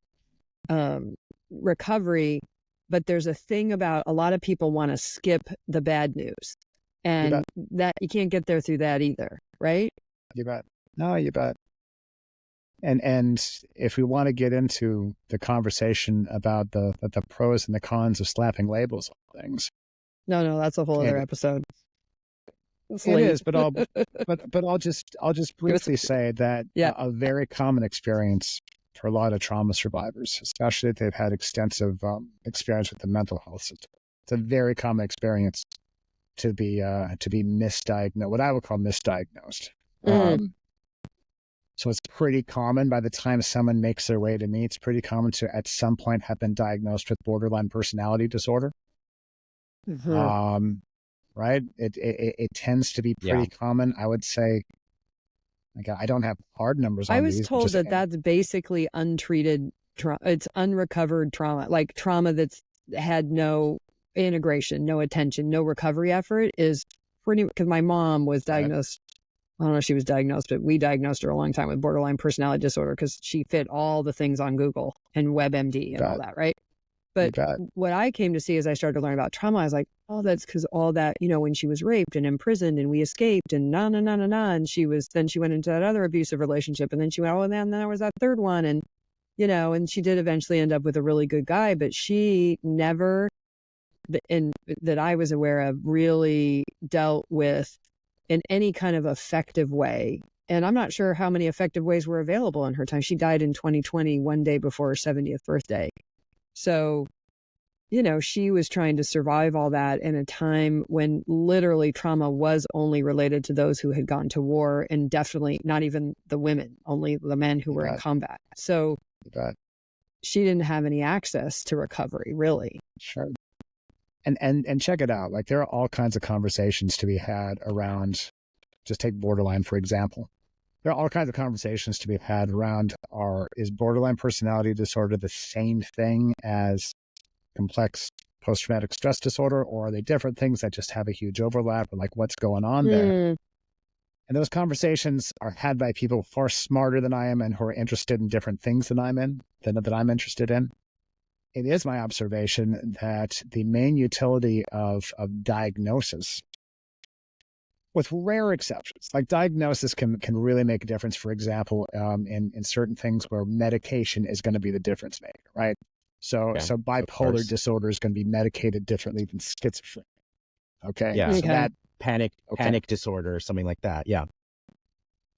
recovery. But there's a thing about, a lot of people want to skip the bad news, and that you can't get there through that either, right? You bet. No, you bet. And if we want to get into the conversation about the pros and the cons of slapping labels on things. No, that's a whole other episode. It is, but I'll just briefly say that a very common experience for a lot of trauma survivors, especially if they've had extensive experience with the mental health system. It's a very common experience to be misdiagnosed, what I would call misdiagnosed. So it's pretty common by the time someone makes their way to me, it's pretty common to at some point have been diagnosed with borderline personality disorder. Right? It tends to be pretty common. I would say, like, I don't have hard numbers on these. I was told that that's basically untreated trauma. It's unrecovered trauma, like trauma that's had no integration, no attention, no recovery effort is pretty, because my mom was diagnosed. I don't know if she was diagnosed, but we diagnosed her a long time with borderline personality disorder because she fit all the things on Google and WebMD and all that, right? But what I came to see as I started to learn about trauma, I was like, oh, that's because all that, when she was raped and imprisoned and we escaped and and then she went into that other abusive relationship and then she went, and then there was that third one. And, and she did eventually end up with a really good guy, but she never, that I was aware of, really dealt with in any kind of effective way. And I'm not sure how many effective ways were available in her time. She died in 2020, one day before her 70th birthday. So, she was trying to survive all that in a time when literally trauma was only related to those who had gone to war, and definitely not even the women, only the men who were in combat. So she didn't have any access to recovery, really. Sure. And check it out. Like, there are all kinds of conversations to be had around, just take borderline, for example. There are all kinds of conversations to be had around, is borderline personality disorder the same thing as complex post-traumatic stress disorder, or are they different things that just have a huge overlap, or like what's going on there? And those conversations are had by people far smarter than I am and who are interested in different things than I'm interested in. It is my observation that the main utility of diagnosis, with rare exceptions, like diagnosis can really make a difference, for example, in certain things where medication is going to be the difference maker, right? So bipolar disorder is going to be medicated differently than schizophrenia. Okay. Yeah. So that panic disorder or something like that. Yeah.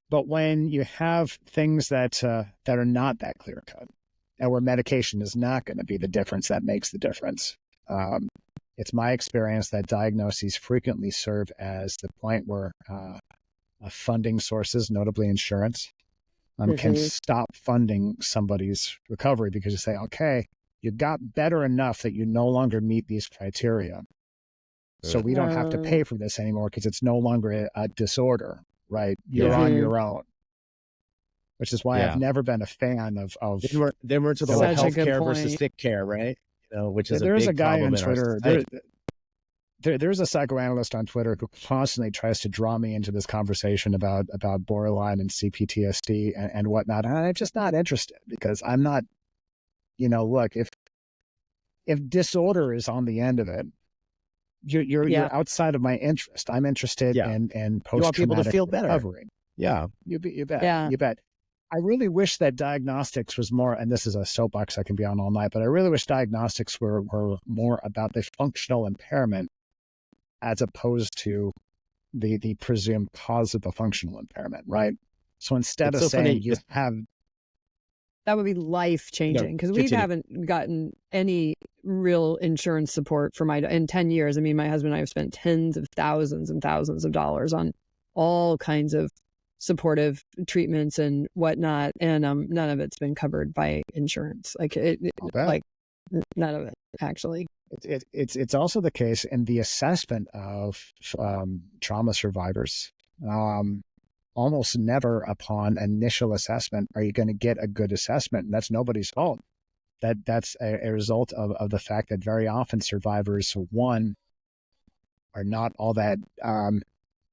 But when you have things that are not that clear cut, and where medication is not going to be the difference that makes the difference, it's my experience that diagnoses frequently serve as the point where funding sources, notably insurance, can stop funding somebody's recovery, because you say, okay, you got better enough that you no longer meet these criteria. So we don't have to pay for this anymore because it's no longer a disorder, right? You're on your own. Which is why I've never been a fan of then we're to the whole healthcare versus sick care, right? Which is there's a big guy problem on Twitter. There's a psychoanalyst on Twitter who constantly tries to draw me into this conversation about borderline and CPTSD and whatnot. And I'm just not interested, because I'm not, look, if disorder is on the end of it, you're outside of my interest. I'm interested in post-traumatic you want people to feel better. recovery. Yeah, you bet. Yeah. You bet. I really wish that diagnostics was more, and this is a soapbox I can be on all night, but I really wish diagnostics were more about the functional impairment as opposed to the presumed cause of the functional impairment, right? So instead of saying you have... That would be life-changing, because we haven't gotten any real insurance support for in 10 years. I mean, my husband and I have spent tens of thousands and thousands of dollars on all kinds of supportive treatments and whatnot, and none of it's been covered by insurance. Like none of it, actually. It's also the case in the assessment of trauma survivors. Almost never upon initial assessment are you going to get a good assessment, and that's nobody's fault. That's a result of the fact that very often survivors, one, are not all that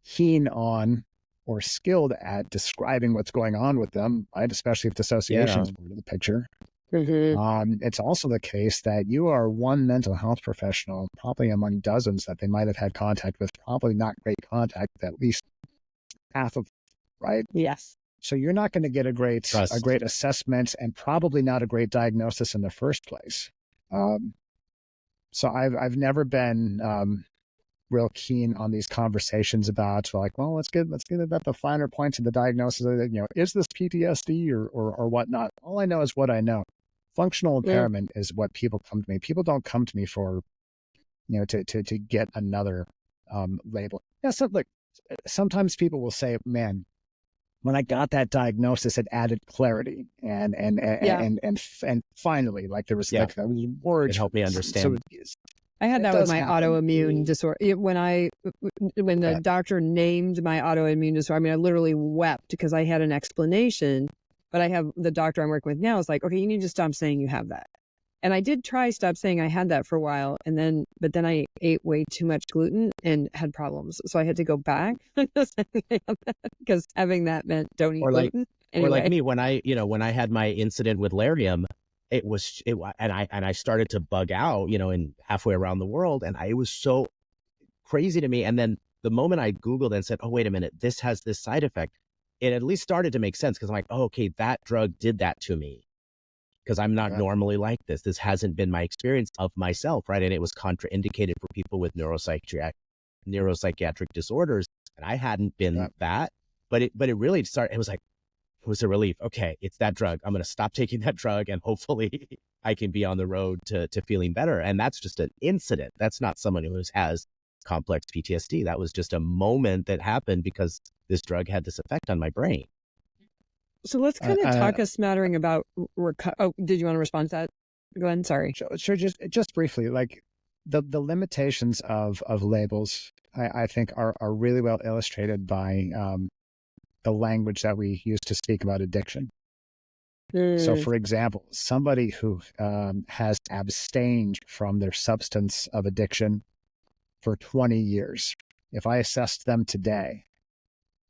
keen on or skilled at describing what's going on with them, right? Especially if dissociation is part of the picture. It's also the case that you are one mental health professional, probably among dozens that they might have had contact with, probably not great contact, at least half of, right? Yes. So you're not going to get a great assessment, and probably not a great diagnosis in the first place. So I've never been real keen on these conversations about like, well, let's get about the finer points of the diagnosis. Is this PTSD or whatnot? All I know is what I know. Functional impairment is what people come to me. People don't come to me for, to get another label. Yeah. So look, sometimes people will say, man, when I got that diagnosis, it added clarity and finally, like there was like there was words. It helped me understand. I had that with my autoimmune disorder. When the doctor named my autoimmune disorder, I mean, I literally wept because I had an explanation. But I have the doctor I'm working with now is like, okay, you need to stop saying you have that. And I did try stop saying I had that for a while, but then I ate way too much gluten and had problems, so I had to go back because having that meant don't eat gluten. Anyway. Or like me, when I had my incident with Larium, and I started to bug out, in halfway around the world, and it was so crazy to me. And then the moment I Googled and said, oh, wait a minute, this has this side effect, it at least started to make sense because I'm like, oh, okay, that drug did that to me because I'm not normally like this. This hasn't been my experience of myself, right? And it was contraindicated for people with neuropsychiatric disorders, and I hadn't been that. But it really started. It was a relief. Okay, it's that drug. I'm going to stop taking that drug, and hopefully I can be on the road to feeling better. And that's just an incident. That's not someone who has complex PTSD. That was just a moment that happened because this drug had this effect on my brain. So let's kind of talk a smattering about. Did you want to respond to that, Glenn? Sorry. Sure. Just briefly, like the limitations of labels, I think are really well illustrated by the language that we use to speak about addiction. So, for example, somebody who has abstained from their substance of addiction for 20 years, if I assessed them today,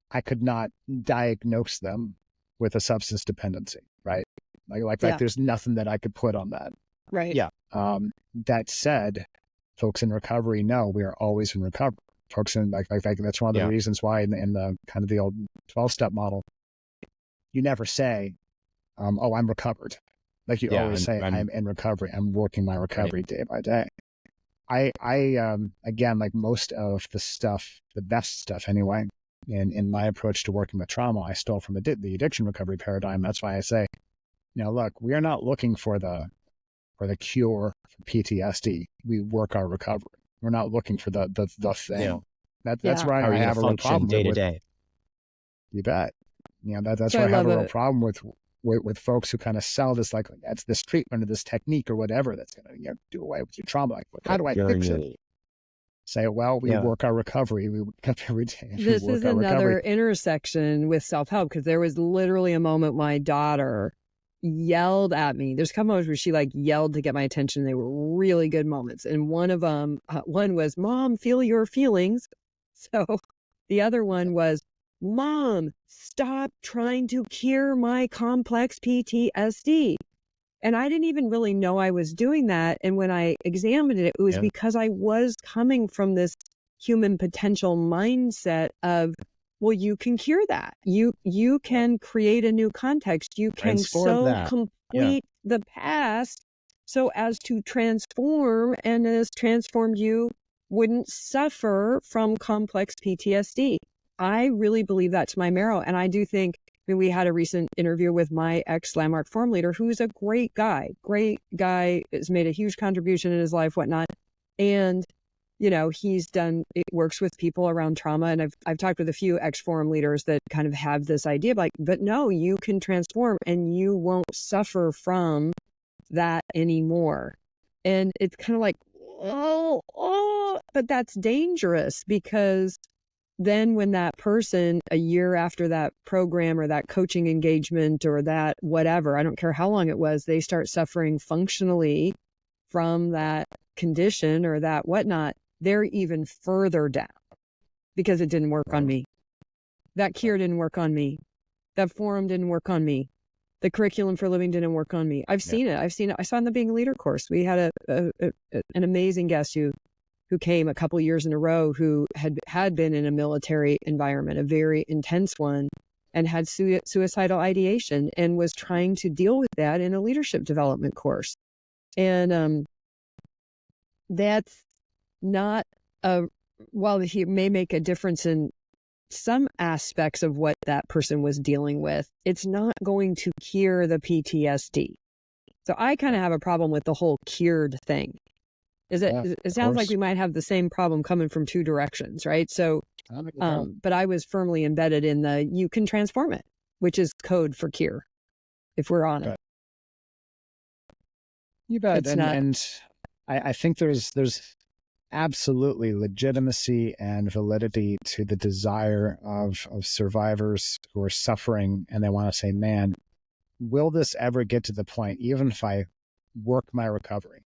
I could not diagnose them with a substance dependency, right? Like there's nothing that I could put on that. Right. Yeah. That said, folks in recovery know we are always in recovery. Folks in like that's one of the reasons why in the kind of the old 12-step model, you never say, oh, I'm recovered. Like you always say, I'm in recovery. I'm working my recovery day by day. I again, like most of the stuff, the best stuff anyway, in my approach to working with trauma, I stole from the addiction recovery paradigm. That's why I say, look, we are not looking for the cure for PTSD. We work our recovery. We're not looking for the thing. Yeah. That's where I have a real problem day to day. You bet. That's where I have a real problem with folks who kind of sell this like that's this treatment or this technique or whatever that's going to do away with your trauma. Like, how do I fix it? Say, well, we work our recovery. We wake up every day. This is another intersection with self-help because there was literally a moment my daughter yelled at me. There's a couple moments where she like yelled to get my attention. They were really good moments. And one of them, one was, Mom, feel your feelings. So the other one was, Mom, stop trying to cure my complex PTSD. And I didn't even really know I was doing that. And when I examined it, it was because I was coming from this human potential mindset of, well, you can cure that. You can create a new context. You can complete the past so as to transform, and as transformed you wouldn't suffer from complex PTSD. I really believe that to my marrow. And I do think, we had a recent interview with my ex-Landmark Forum leader, who's a great guy, has made a huge contribution in his life, whatnot. And, it works with people around trauma. And I've talked with a few ex-Forum leaders that kind of have this idea, but no, you can transform and you won't suffer from that anymore. And it's kind of like, but that's dangerous because then when that person, a year after that program or that coaching engagement or that whatever, I don't care how long it was, they start suffering functionally from that condition or that whatnot, they're even further down because it didn't work on me. That cure didn't work on me. That forum didn't work on me. The curriculum for living didn't work on me. I've seen it. I saw it in the Being a Leader course. We had an amazing guest who came a couple years in a row who had been in a military environment, a very intense one, and had suicidal ideation and was trying to deal with that in a leadership development course. And that's not while he may make a difference in some aspects of what that person was dealing with, it's not going to cure the PTSD. So I kind of have a problem with the whole cured thing. It sounds like we might have the same problem coming from two directions, right? So, but I was firmly embedded in the you can transform it, which is code for cure, if we're on it. You bet. It's not... And I think there's absolutely legitimacy and validity to the desire of survivors who are suffering, and they want to say, man, will this ever get to the point, even if I work my recovery,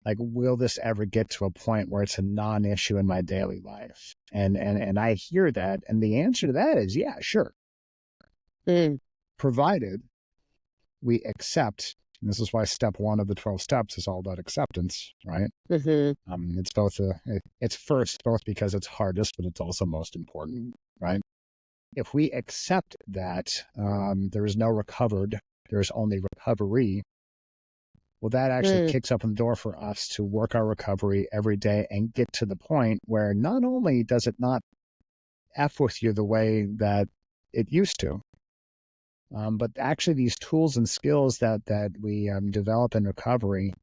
like, will this ever get to a point where it's a non-issue in my daily life? And I hear that, and the answer to that is, yeah, sure. Provided we accept, and this is why step 1 of the 12 steps is all about acceptance, right? It's both, it's first, both because it's hardest, but it's also most important, right? If we accept that there is no recovered, there is only recovery, well, that actually kicks open the door for us to work our recovery every day and get to the point where not only does it not F with you the way that it used to, but actually these tools and skills that we develop in recovery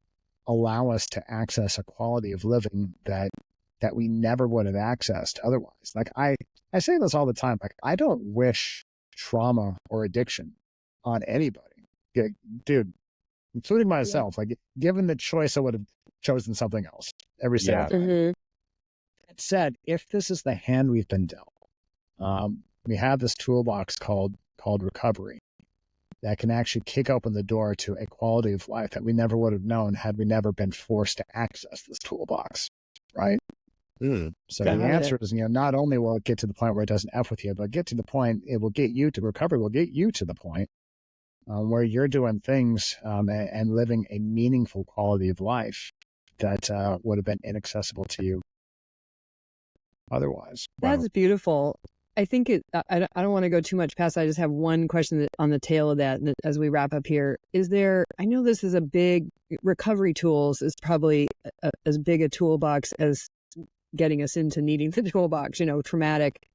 allow us to access a quality of living that we never would have accessed otherwise. Like I say this all the time, like I don't wish trauma or addiction on anybody. Dude, including myself, like given the choice, I would have chosen something else every single time. That said, if this is the hand we've been dealt, we have this toolbox called recovery that can actually kick open the door to a quality of life that we never would have known had we never been forced to access this toolbox, right? So the answer is, not only will it get to the point where it doesn't F with you, but get to the point, it will get you to recovery, will get you to the point where you're doing things and living a meaningful quality of life that would have been inaccessible to you otherwise. That's beautiful. I think I don't want to go too much past. I just have one question on the tail of that as we wrap up here. I know this is a big, recovery tools is probably as big a toolbox as getting us into needing the toolbox, traumatic,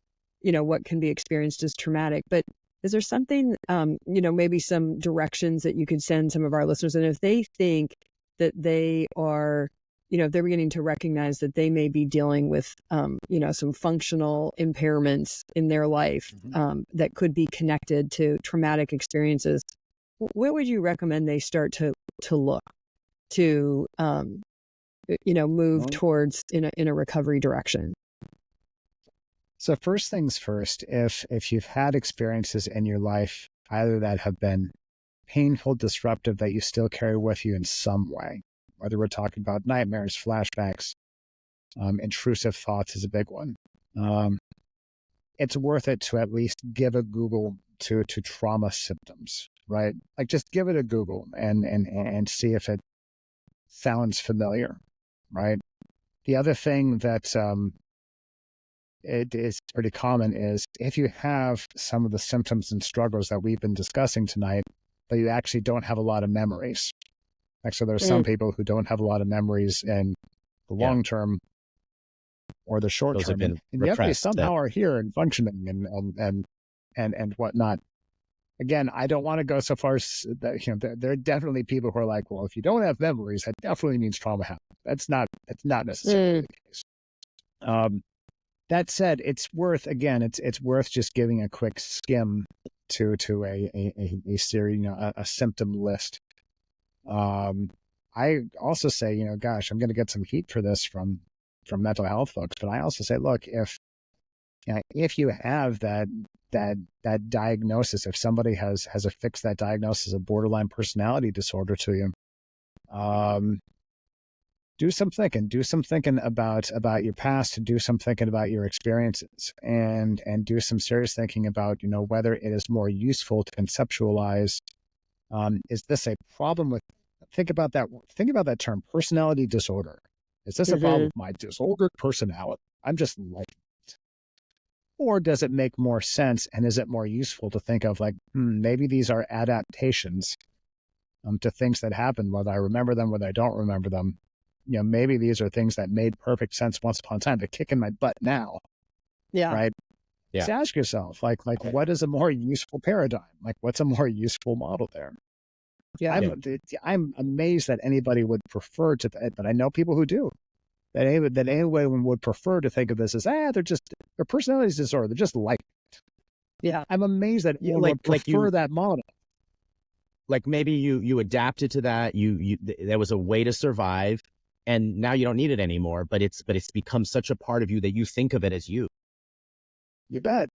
what can be experienced as traumatic. But is there something, maybe some directions that you could send some of our listeners? And if they think that they are, if they're beginning to recognize that they may be dealing with, some functional impairments in their life that could be connected to traumatic experiences, where would you recommend they start to look to, move towards in a recovery direction? So first things first, if you've had experiences in your life, either that have been painful, disruptive, that you still carry with you in some way, whether we're talking about nightmares, flashbacks, intrusive thoughts is a big one. It's worth it to at least give a Google to trauma symptoms, right? Like just give it a Google and see if it sounds familiar, right? The other thing that it is pretty common is if you have some of the symptoms and struggles that we've been discussing tonight, but you actually don't have a lot of memories. Like, so there are some people who don't have a lot of memories in the long term or the short term, and yet they somehow are here and functioning and whatnot. Again, I don't want to go so far as that, there are definitely people who are like, well, if you don't have memories, that definitely means trauma happened. That's not necessarily the case. That said, it's worth just giving a quick skim to a series, a symptom list. I also say, gosh, I'm going to get some heat for this from mental health folks, but I also say, look, if you have that diagnosis, if somebody has affixed that diagnosis of borderline personality disorder to you, do some thinking about your past, do some thinking about your experiences, and do some serious thinking about, whether it is more useful to conceptualize, is this a problem with, think about that term, personality disorder. Is this a problem with my disordered personality? I'm just like it. Or does it make more sense, and is it more useful to think of like, maybe these are adaptations to things that happen, whether I remember them, whether I don't remember them, maybe these are things that made perfect sense once upon a time. They're kicking my butt now, Yeah. right? Yeah. So ask yourself, like, what is a more useful paradigm? Like, what's a more useful model there? Yeah. I'm amazed that anybody would prefer to, but I know people who do. That anyone would prefer to think of this as, their personality disorder. They're just like it. Yeah. I'm amazed that anyone would prefer that model. Like maybe you adapted to that. There was a way to survive, and now you don't need it anymore. But it's become such a part of you that you think of it as you. You bet.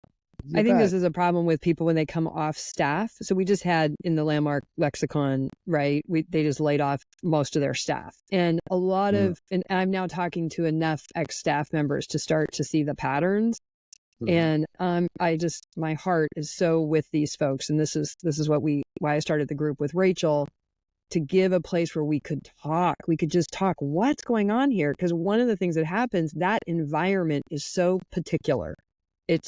I think this is a problem with people when they come off staff. So we just had in the Landmark lexicon, right? They just laid off most of their staff, and a lot of, and I'm now talking to enough ex-staff members to start to see the patterns. And my heart is so with these folks, and this is why I started the group with Rachel, to give a place where we could talk. We could just talk. What's going on here? Because one of the things that happens, that environment is so particular. It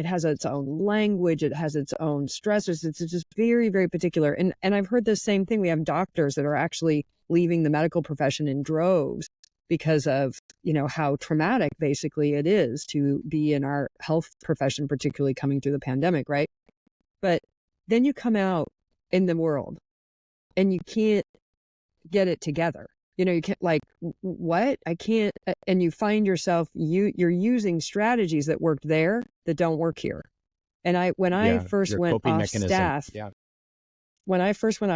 has its own language. It has its own stressors. It's just very, very particular. And I've heard the same thing. We have doctors that are actually leaving the medical profession in droves because of, how traumatic basically it is to be in our health profession, particularly coming through the pandemic, right? But then you come out in the world and you can't get it together. You can't, like, what? I can't. And you find yourself, you're using strategies that worked there that don't work here. And when I first went off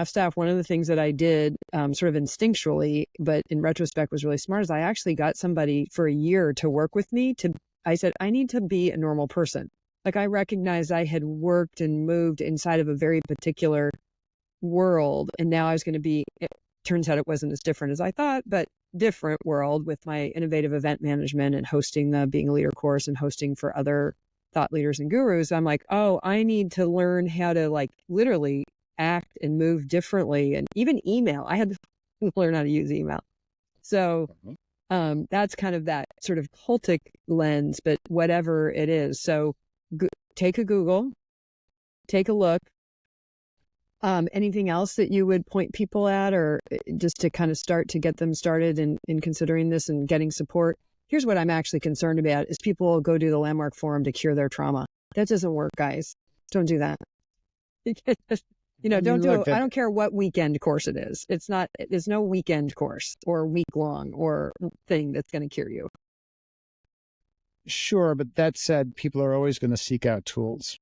staff, one of the things that I did sort of instinctually, but in retrospect was really smart, is I actually got somebody for a year to work with me. I said, I need to be a normal person. Like, I recognized I had worked and moved inside of a very particular world, and now I was going to be, it turns out it wasn't as different as I thought, but different world with my innovative event management and hosting the Being a Leader course and hosting for other thought leaders and gurus. I'm like, oh, I need to learn how to, like, literally act and move differently. And even email, I had to learn how to use email. So that's kind of that sort of cultic lens, but whatever it is. So take a Google, take a look. Anything else that you would point people at, or just to kind of start to get them started in considering this and getting support? Here's what I'm actually concerned about is people go do the Landmark Forum to cure their trauma. That doesn't work, guys. Don't do that. Don't do it. I don't care what weekend course it is. There's no weekend course or week long or thing that's going to cure you. Sure. But that said, people are always going to seek out tools.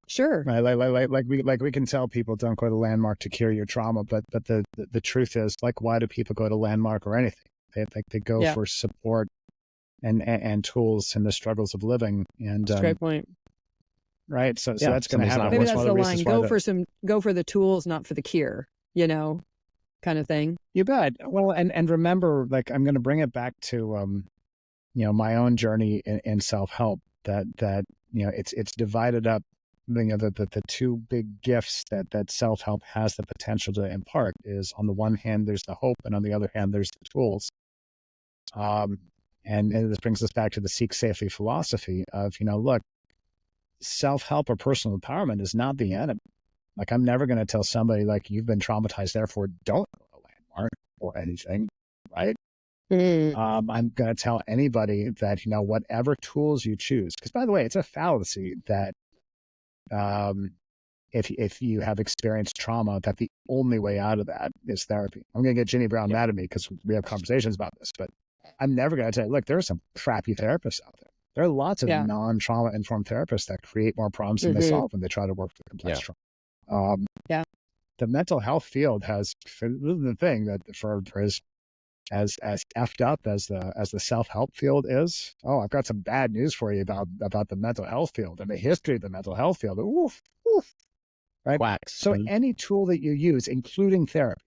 Sure. Right. Like we can tell people don't go to Landmark to cure your trauma, but the truth is, like, why do people go to Landmark or anything? They go for support and tools in the struggles of living. And that's a great point. Right. So that's going to happen. Maybe that's the line. Go for the tools, not for the cure, kind of thing. You bet. Well, and remember, like, I'm going to bring it back to, my own journey in self-help, that it's divided up. The two big gifts that self-help has the potential to impart is, on the one hand, there's the hope, and on the other hand, there's the tools. And this brings us back to the seek safely philosophy of, look, self-help or personal empowerment is not the enemy. Like, I'm never going to tell somebody, like, you've been traumatized, therefore don't go to Landmark or anything, right? I'm going to tell anybody that, whatever tools you choose, because, by the way, it's a fallacy that if you have experienced trauma, that the only way out of that is therapy. I'm going to get Ginny Brown mad at me because we have conversations about this, but I'm never going to tell you, look, there are some crappy therapists out there. There are lots of non-trauma informed therapists that create more problems than they solve when they try to work with complex trauma. The mental health field has, the thing that for as effed up as the self-help field is. Oh, I've got some bad news for you about the mental health field and the history of the mental health field. Oof, right? Quacks. So any tool that you use, including therapy,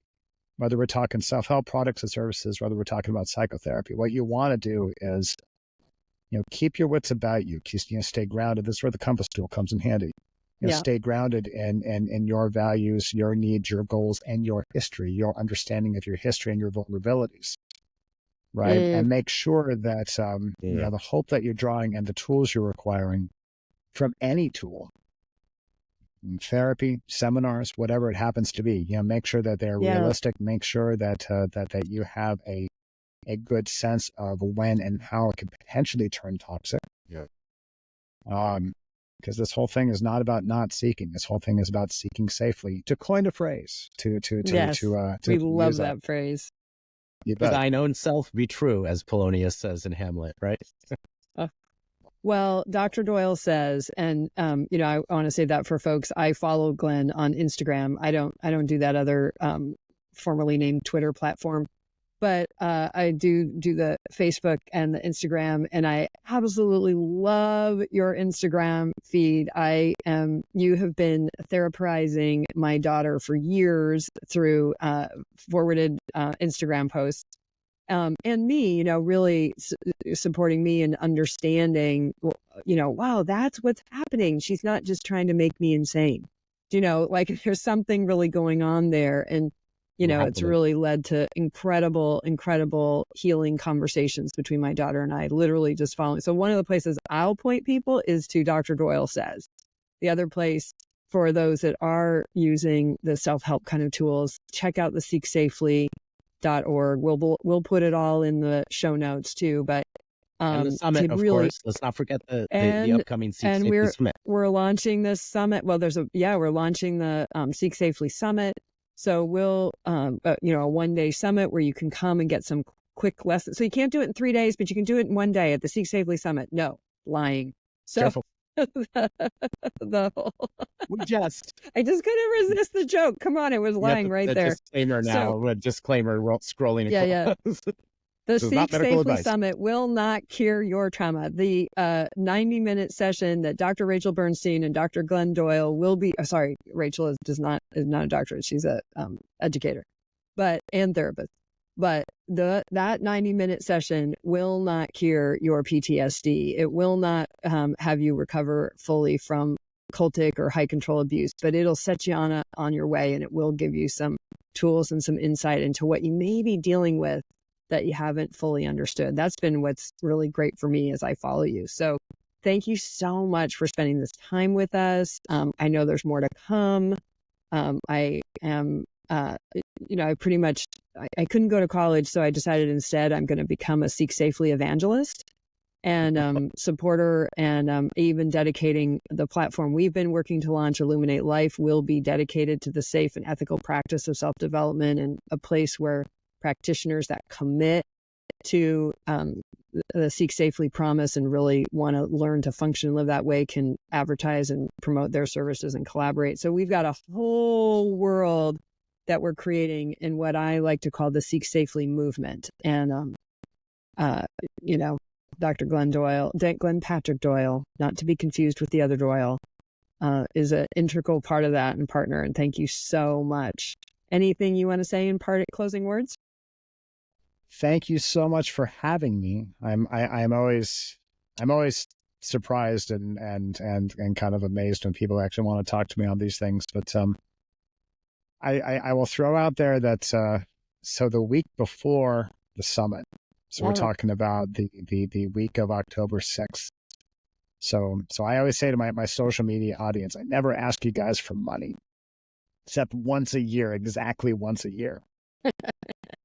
whether we're talking self-help products and services, whether we're talking about psychotherapy, what you want to do is, keep your wits about you. Stay grounded. This is where the compass tool comes in handy. Stay grounded in your values, your needs, your goals, and your history, your understanding of your history and your vulnerabilities, right? And make sure that the hope that you're drawing and the tools you're acquiring from any tool, therapy, seminars, whatever it happens to be, make sure that they're realistic. Make sure that you have a a good sense of when and how it could potentially turn toxic. Yeah. Because this whole thing is not about not seeking. This whole thing is about seeking safely. To coin a phrase, Yes, we love use that phrage. You To bet. thine own self be true, as Polonius says in Hamlet, right? Well, Dr. Doyle says, and I want to say that for folks, I follow Glenn on Instagram. I don't do that other formerly named Twitter platform, but I do the Facebook and the Instagram, and I absolutely love your Instagram feed. You have been therapizing my daughter for years through forwarded Instagram posts. And me, really supporting me and understanding, wow, that's what's happening. She's not just trying to make me insane. Like there's something really going on there. And, it's really led to incredible, incredible healing conversations between my daughter and I, literally just following. So one of the places I'll point people is to Dr. Doyle Says. The other place for those that are using the self-help kind of tools, check out the SeekSafely.org. We'll put it all in the show notes too, but and the summit, of course. Let's not forget the upcoming Seek Safely Summit. We're launching this summit. Well, we're launching the Seek Safely Summit. So we'll a 1-day summit where you can come and get some quick lessons. So you can't do it in 3 days, but you can do it in 1 day at the Seek Safely Summit. No, lying. So Careful. I just couldn't resist the joke. Come on, it was lying right there. Disclaimer now. Disclaimer scrolling across. Yeah. The Seek Safely Summit will not cure your trauma. The 90-minute session that Dr. Rachel Bernstein and Dr. Glenn Doyle will be. Sorry, Rachel is not a doctor. She's a educator, and therapist. But that 90-minute session will not cure your PTSD. It will not have you recover fully from cultic or high control abuse, but it'll set you on your way, and it will give you some tools and some insight into what you may be dealing with that you haven't fully understood. That's been what's really great for me as I follow you. So thank you so much for spending this time with us. I know there's more to come. I am, I couldn't go to college, so I decided instead I'm going to become a Seek Safely evangelist and supporter, and even dedicating the platform we've been working to launch, Illuminate Life, will be dedicated to the safe and ethical practice of self-development, and a place where practitioners that commit to the Seek Safely promise and really want to learn to function and live that way can advertise and promote their services and collaborate. So we've got a whole world that we're creating in what I like to call the Seek Safely movement. And, Dr. Glenn Patrick Doyle, not to be confused with the other Doyle, is an integral part of that and partner. And thank you so much. Anything you want to say in closing words? Thank you so much for having me. I'm always surprised and kind of amazed when people actually want to talk to me on these things. But I will throw out there that so the week before the summit, so we're talking about the week of October 6th. So I always say to my social media audience, I never ask you guys for money, except once a year, exactly once a year.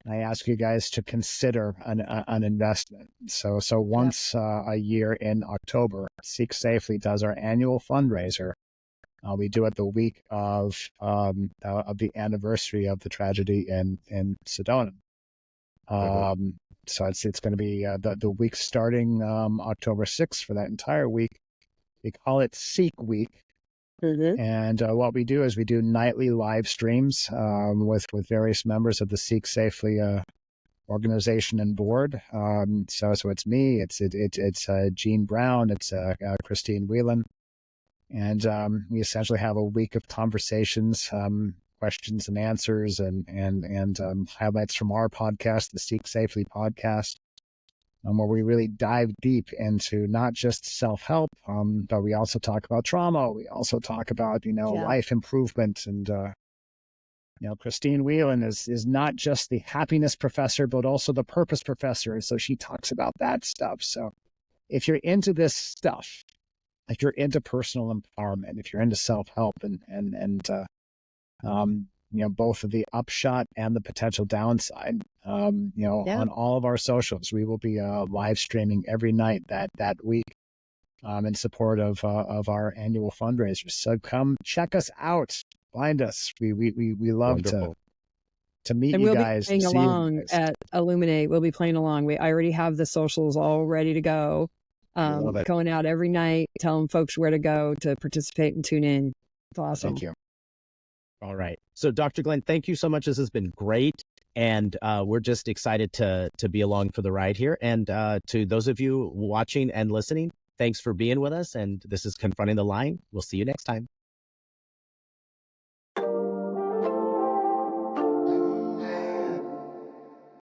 I ask you guys to consider an investment. So once a year in October, Seek Safely does our annual fundraiser. We do it the week of the anniversary of the tragedy in Sedona. So it's going to be the week starting October 6th for that entire week. We call it Seek Week. Mm-hmm. And what we do is we do nightly live streams with various members of the Seek Safely organization and board. So it's me, it's Jean Brown, it's Christine Whelan, and we essentially have a week of conversations, questions and answers, and highlights from our podcast, the Seek Safely podcast. Where we really dive deep into not just self-help, but we also talk about trauma. We also talk about, life improvement. And, Christine Whelan is not just the happiness professor, but also the purpose professor. So she talks about that stuff. So if you're into this stuff, if you're into personal empowerment, if you're into self-help and both the upshot and the potential downside. On all of our socials, we will be live streaming every night that week in support of our annual fundraisers. So come check us out, find us. We love to meet and you we'll guys. be playing along at Illuminate. We'll be playing along. I already have the socials all ready to go. Going out every night, telling folks where to go to participate and tune in. It's awesome. Thank you. All right. So Dr. Glenn, thank you so much. This has been great. And we're just excited to be along for the ride here. And to those of you watching and listening, thanks for being with us. And this is Confronting the Line. We'll see you next time.